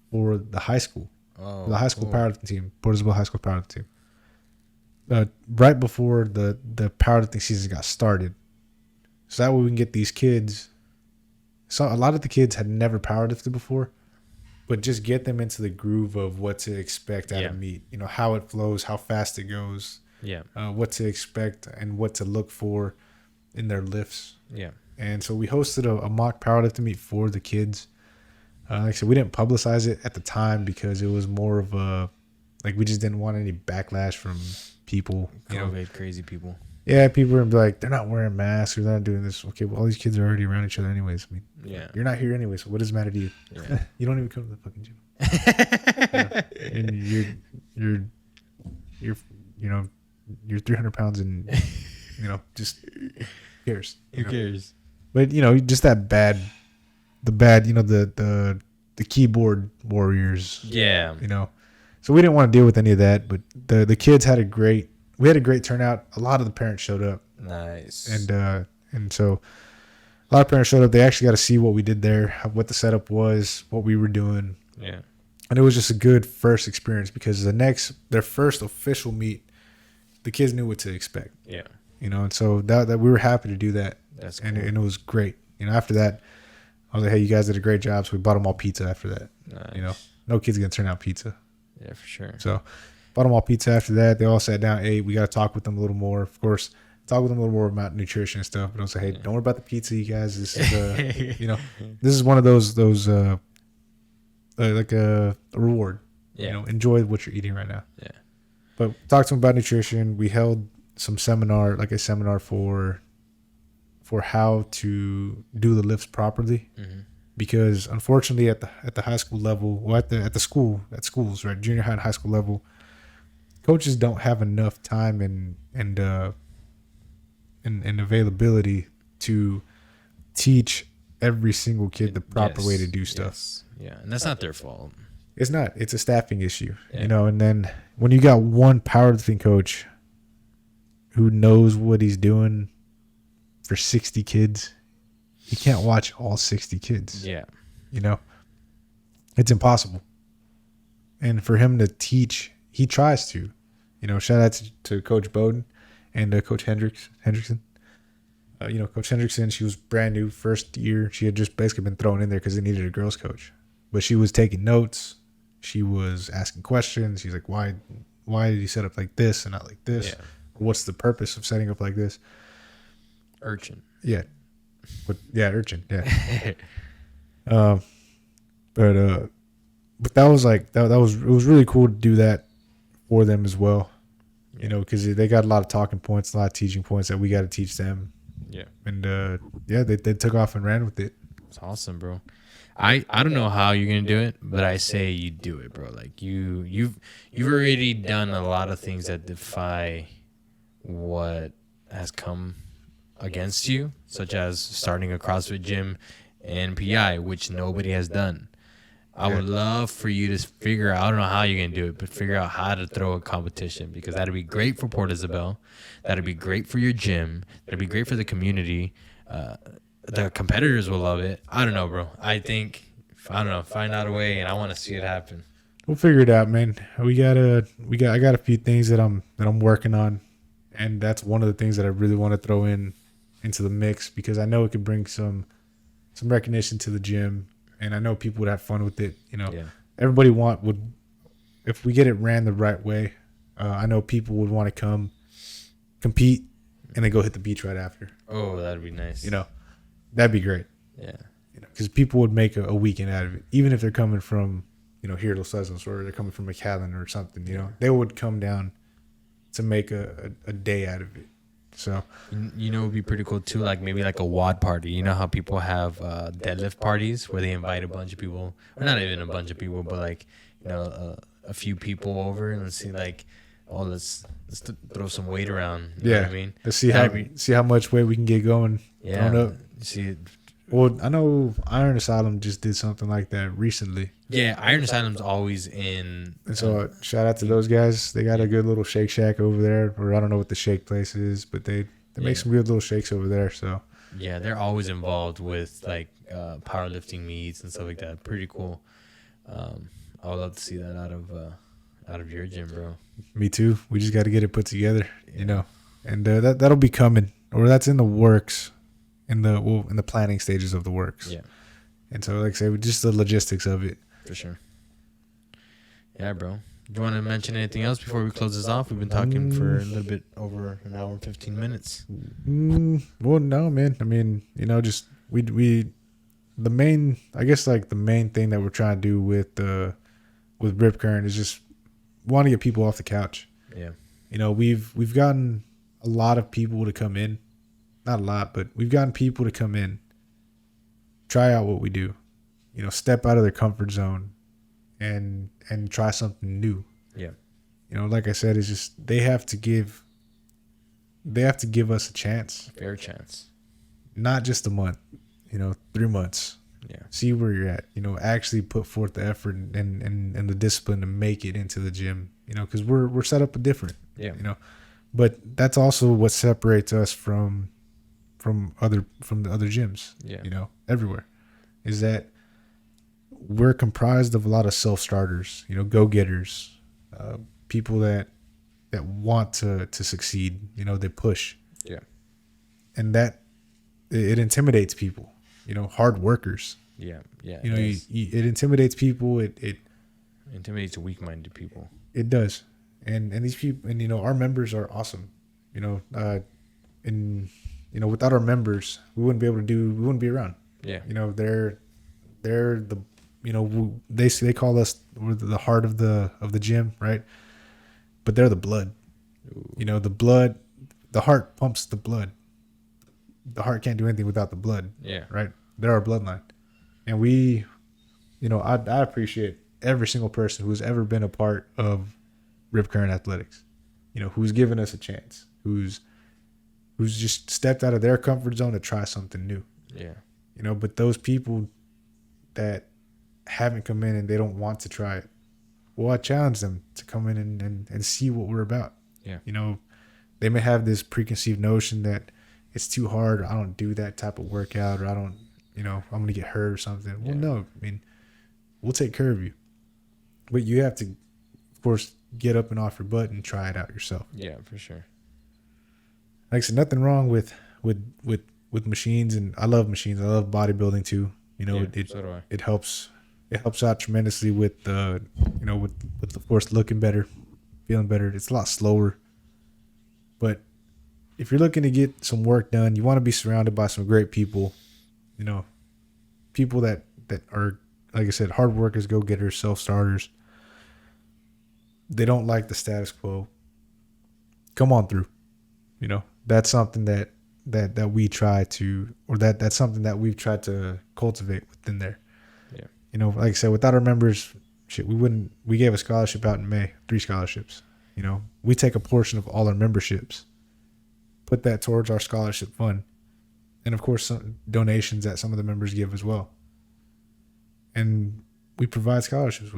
Speaker 1: for the high school. The high school powerlifting team, Port Isabel High School powerlifting team. Right before the powerlifting season got started, so that way we can get these kids. So a lot of the kids had never powerlifted before, but just get them into the groove of what to expect out of meet. How it flows, how fast it goes.
Speaker 2: Yeah.
Speaker 1: What to expect and what to look for in their lifts.
Speaker 2: Yeah.
Speaker 1: And so we hosted a mock powerlifting meet for the kids. Like I said, we didn't publicize it at the time because it was more of we just didn't want any backlash from people.
Speaker 2: COVID crazy people.
Speaker 1: Yeah, people are like, they're not wearing masks or they're not doing this. Okay, well, all these kids are already around each other anyways. I mean,
Speaker 2: Yeah.
Speaker 1: you're not here anyway, so what does it matter to you?
Speaker 2: Yeah.
Speaker 1: You don't even come to the fucking gym. And you're you know, you're 300 pounds and just who cares?
Speaker 2: Who cares?
Speaker 1: But just the bad, the keyboard warriors.
Speaker 2: Yeah.
Speaker 1: So we didn't want to deal with any of that. But the kids we had a great turnout. A lot of the parents showed up.
Speaker 2: Nice.
Speaker 1: And so a lot of parents showed up. They actually got to see what we did there, what the setup was, what we were doing.
Speaker 2: Yeah.
Speaker 1: And it was just a good first experience because their first official meet, the kids knew what to expect.
Speaker 2: Yeah.
Speaker 1: And so that we were happy to do that.
Speaker 2: That's cool.
Speaker 1: And it was great. After that, I was like, hey, you guys did a great job. So we bought them all pizza after that.
Speaker 2: Nice.
Speaker 1: No kid's going to turn out pizza.
Speaker 2: Yeah, for sure.
Speaker 1: So bought them all pizza after that. They all sat down, ate. We got to talk with them a little more. Of course, talk with them a little more about nutrition and stuff. But I was like, hey, don't worry about the pizza, you guys. This is, this is one of those like a reward.
Speaker 2: Yeah.
Speaker 1: Enjoy what you're eating right now.
Speaker 2: Yeah.
Speaker 1: But talked to them about nutrition. We held some seminar for how to do the lifts properly.
Speaker 2: Mm-hmm.
Speaker 1: Because unfortunately at the high school level, or at schools, right, junior high and high school level, coaches don't have enough time and availability to teach every single kid the proper way to do stuff.
Speaker 2: Yes. Yeah, and that's not their fault.
Speaker 1: It's not. It's a staffing issue,
Speaker 2: Yeah.
Speaker 1: And then when you got one powerlifting coach who knows what he's doing for 60 kids, he can't watch all 60 kids.
Speaker 2: Yeah.
Speaker 1: It's impossible. And for him to teach, he tries to. Shout out to Coach Bowden and Coach Hendrickson. Coach Hendrickson, she was brand new, first year. She had just basically been thrown in there because they needed a girls coach. But she was taking notes. She was asking questions. She's like, why did you set up like this and not like this?
Speaker 2: Yeah.
Speaker 1: What's the purpose of setting up like this?
Speaker 2: Urchin.
Speaker 1: Yeah. Urchin. Yeah. But that was like that was it was really cool to do that for them as well. Because they got a lot of talking points, a lot of teaching points that we got to teach them.
Speaker 2: Yeah.
Speaker 1: And they took off and ran with it.
Speaker 2: It's awesome, bro. I don't know how you're gonna do it, but I say you do it, bro. Like you've already done a lot of things that defy what has come against you, such as starting a CrossFit gym and PI, which nobody has done. I would love for you to figure out, I don't know how you're going to do it, but figure out how to throw a competition, because that'd be great for Port Isabel. That'd be great for your gym. That'd be great for the community. The competitors will love it. I don't know, bro. I think, find out a way, and I want to see it happen.
Speaker 1: We'll figure it out, man. I got a few things that I'm working on, and that's one of the things that I really want to throw into the mix, because I know it could bring some recognition to the gym, and I know people would have fun with it. Everybody would, if we get it ran the right way, I know people would want to come compete and then go hit the beach right after.
Speaker 2: Oh, that'd be nice.
Speaker 1: That'd be great.
Speaker 2: Yeah.
Speaker 1: Because people would make a weekend out of it, even if they're coming from here to Los Angeles, or they're coming from McAllen or something. They would come down to make a day out of it. So
Speaker 2: it would be pretty cool too, like maybe like a WOD party. You know how people have deadlift parties where they invite a bunch of people, or not even a bunch of people, but like a few people over, and let's see, like, let's throw some weight around. You know what I mean?
Speaker 1: Let's see how much weight we can get going.
Speaker 2: Yeah.
Speaker 1: Up.
Speaker 2: See.
Speaker 1: Well, I know Iron Asylum just did something like that recently.
Speaker 2: Yeah, Iron Asylum's always in.
Speaker 1: And so shout out to those guys. They got a good little Shake Shack over there, or I don't know what the shake place is, but they make some good little shakes over there. So
Speaker 2: yeah, they're always involved with like powerlifting meets and stuff like that. Pretty cool. I would love to see that out of your gym, bro.
Speaker 1: Me too. We just got to get it put together, and that'll be coming, or that's in the works. In the planning stages of the works.
Speaker 2: Yeah.
Speaker 1: And so, like I say, just the logistics of it.
Speaker 2: For sure. Yeah, bro. Do you want to mention anything else before we close this off? We've been talking for a little bit over an hour and 15 minutes.
Speaker 1: Well, no, man. I mean, just the main thing that we're trying to do with Rip Current is just want to get people off the couch.
Speaker 2: Yeah.
Speaker 1: We've gotten a lot of people to come in. Not a lot, but we've gotten people to come in, try out what we do, step out of their comfort zone and try something new.
Speaker 2: Yeah.
Speaker 1: Like I said, it's just they have to give us a chance.
Speaker 2: Fair chance.
Speaker 1: Not just a month, 3 months.
Speaker 2: Yeah.
Speaker 1: See where you're at, actually put forth the effort and the discipline to make it into the gym, because we're set up different.
Speaker 2: Yeah.
Speaker 1: But that's also what separates us from the other gyms.
Speaker 2: Yeah.
Speaker 1: Everywhere, is that we're comprised of a lot of self-starters, go-getters, people that want to succeed, they push.
Speaker 2: Yeah.
Speaker 1: And that it intimidates people, hard workers.
Speaker 2: Yeah. Yeah.
Speaker 1: It intimidates people. It
Speaker 2: intimidates weak-minded people.
Speaker 1: It does. And these people, and our members are awesome. Without our members, we wouldn't be around.
Speaker 2: Yeah.
Speaker 1: They're the, they call us, we're the heart of the gym, right? But they're the blood.
Speaker 2: Ooh.
Speaker 1: The heart pumps the blood. The heart can't do anything without the blood.
Speaker 2: Yeah.
Speaker 1: Right? They're our bloodline. And we, I appreciate every single person who's ever been a part of Ripcurrentathletics, who's given us a chance, who's just stepped out of their comfort zone to try something new.
Speaker 2: Yeah.
Speaker 1: But those people that haven't come in and they don't want to try it, well, I challenge them to come in and see what we're about.
Speaker 2: Yeah.
Speaker 1: They may have this preconceived notion that it's too hard, or I don't do that type of workout, or I don't, I'm going to get hurt or something. Well, no, we'll take care of you. But you have to, of course, get up and off your butt and try it out yourself.
Speaker 2: Yeah, for sure.
Speaker 1: Like I said, nothing wrong with machines, and I love machines. I love bodybuilding too.
Speaker 2: So do I.
Speaker 1: It helps out tremendously with with of course looking better, feeling better. It's a lot slower. But if you're looking to get some work done, you want to be surrounded by some great people, people that are, like I said, hard workers, go-getters, self-starters. They don't like the status quo. Come on through. That's something that we try to, or that's something that we've tried to cultivate within there.
Speaker 2: Yeah.
Speaker 1: Like I said, without our members, we gave a scholarship out in May, 3 scholarships. We take a portion of all our memberships, put that towards our scholarship fund. And of course, some donations that some of the members give as well. And we provide scholarships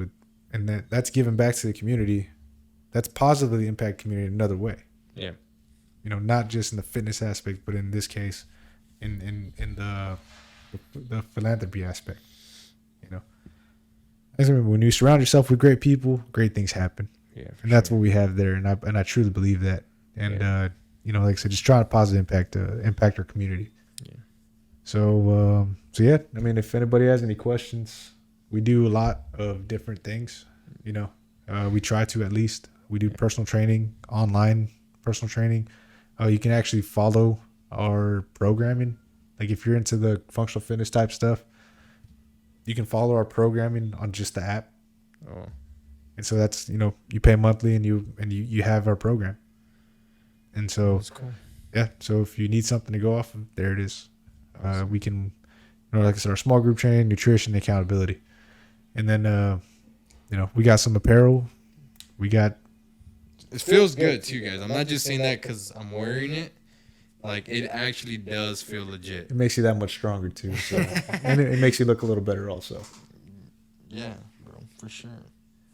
Speaker 1: and that's given back to the community. That's positively impact community in another way.
Speaker 2: Yeah.
Speaker 1: Not just in the fitness aspect, but in this case, in the philanthropy aspect. I remember, when you surround yourself with great people, great things happen.
Speaker 2: Yeah.
Speaker 1: And that's what we have there, and I truly believe that. And like I said, just trying to positively impact our community.
Speaker 2: Yeah.
Speaker 1: So yeah, if anybody has any questions, we do a lot of different things. We try to, at least. We do personal training, online personal training. You can actually follow our programming. Like if you're into the functional fitness type stuff, you can follow our programming on just the app.
Speaker 2: Oh.
Speaker 1: And so that's, you pay monthly and you have our program. And so
Speaker 2: That's cool.
Speaker 1: Yeah, so if you need something to go off of, there it is. We can, like I said, our small group training, nutrition, accountability. And then we got some apparel. We got.
Speaker 2: It feels good too, guys. I'm not just saying that because I'm wearing it. Like, it actually does feel legit.
Speaker 1: It makes you that much stronger too. So, and it makes you look a little better also.
Speaker 2: Yeah, bro, for sure.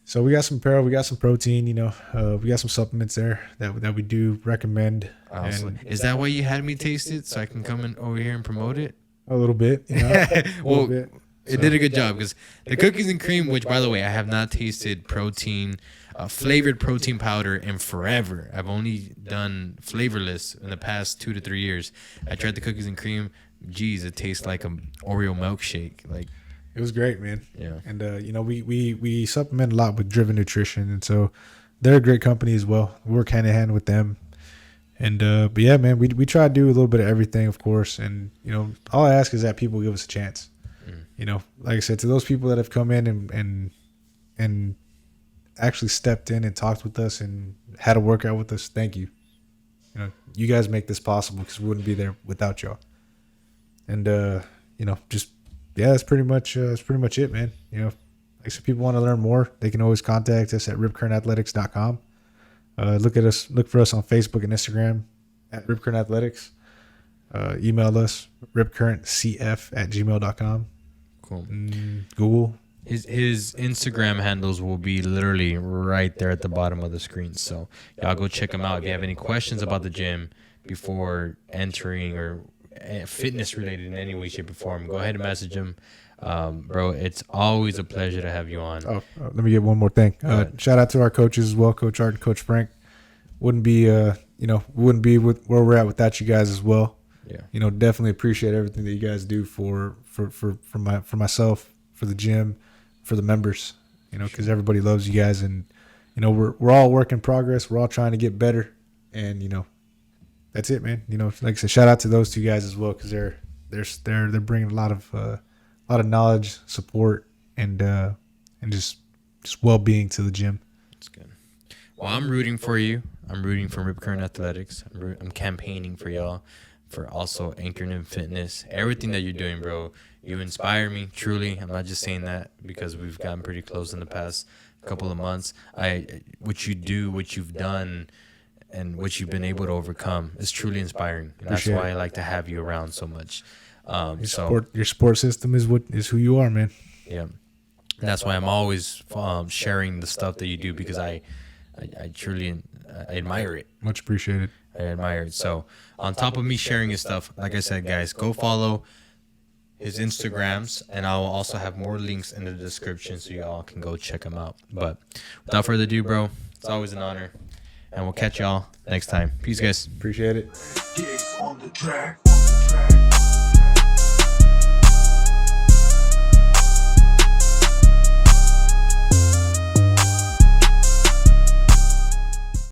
Speaker 1: So we got some apparel, we got some protein. We got some supplements there that we do recommend.
Speaker 2: And is that why you had me taste it, so I can come in over here and promote it?
Speaker 1: A little bit.
Speaker 2: Well, it did a good job, because the cookies and cream, which, by the way, I have not tasted protein, flavored protein powder in forever. I've only done flavorless in the past 2 to 3 years. I tried the cookies and cream. Geez, it tastes like an Oreo milkshake. Like,
Speaker 1: it was great, man.
Speaker 2: Yeah.
Speaker 1: And we supplement a lot with Driven Nutrition, and so they're a great company as well. We work hand in hand with them. And but yeah, man, we try to do a little bit of everything, of course. And all I ask is that people give us a chance. Like I said, to those people that have come in and actually stepped in and talked with us and had a workout with us, thank you. you guys make this possible because we wouldn't be there without y'all. And just that's pretty much it, man. Like if people want to learn more, they can always contact us at ripcurrentathletics.com. Look for us on Facebook and Instagram at ripcurrentathletics. Email us ripcurrentcf@gmail.com.
Speaker 2: Cool.
Speaker 1: Google.
Speaker 2: His Instagram handles will be literally right there at the bottom of the screen. So y'all go check him out. If you have any questions about the gym before entering or fitness related in any way, shape, or form, go ahead and message him. Bro, it's always a pleasure to have you on.
Speaker 1: Let me get one more thing. Shout out to our coaches as well, Coach Art and Coach Frank. Wouldn't be with where we're at without you guys as well.
Speaker 2: Yeah.
Speaker 1: Definitely appreciate everything that you guys do for myself, for the gym, for the members. Because everybody loves you guys, and we're all work in progress. We're all trying to get better, and that's it, man. Like I said, shout out to those two guys as well, because they're bringing a lot of knowledge, support, and just well-being to the gym.
Speaker 2: That's good. Well, I'm rooting for you. I'm rooting for Rip Current Athletics. I'm campaigning for y'all, for also Anchoring in Fitness. Everything that you're doing, bro, you inspire me, truly. I'm not just saying that because we've gotten pretty close in the past couple of months. What you do, what you've done, and what you've been able to overcome is truly inspiring. And that's why I like to have you around so much.
Speaker 1: Your support system is who you are, man.
Speaker 2: Yeah. That's why I'm always sharing the stuff that you do, because I truly admire it.
Speaker 1: Much appreciated.
Speaker 2: I admire it. So on top of me sharing his stuff, like I said, guys, go follow his Instagrams, and I will also have more links in the description so y'all can go check him out. But without further ado, bro, it's always an honor, and we'll catch y'all next time. Peace, guys.
Speaker 1: Appreciate it.
Speaker 3: Gigs on the track.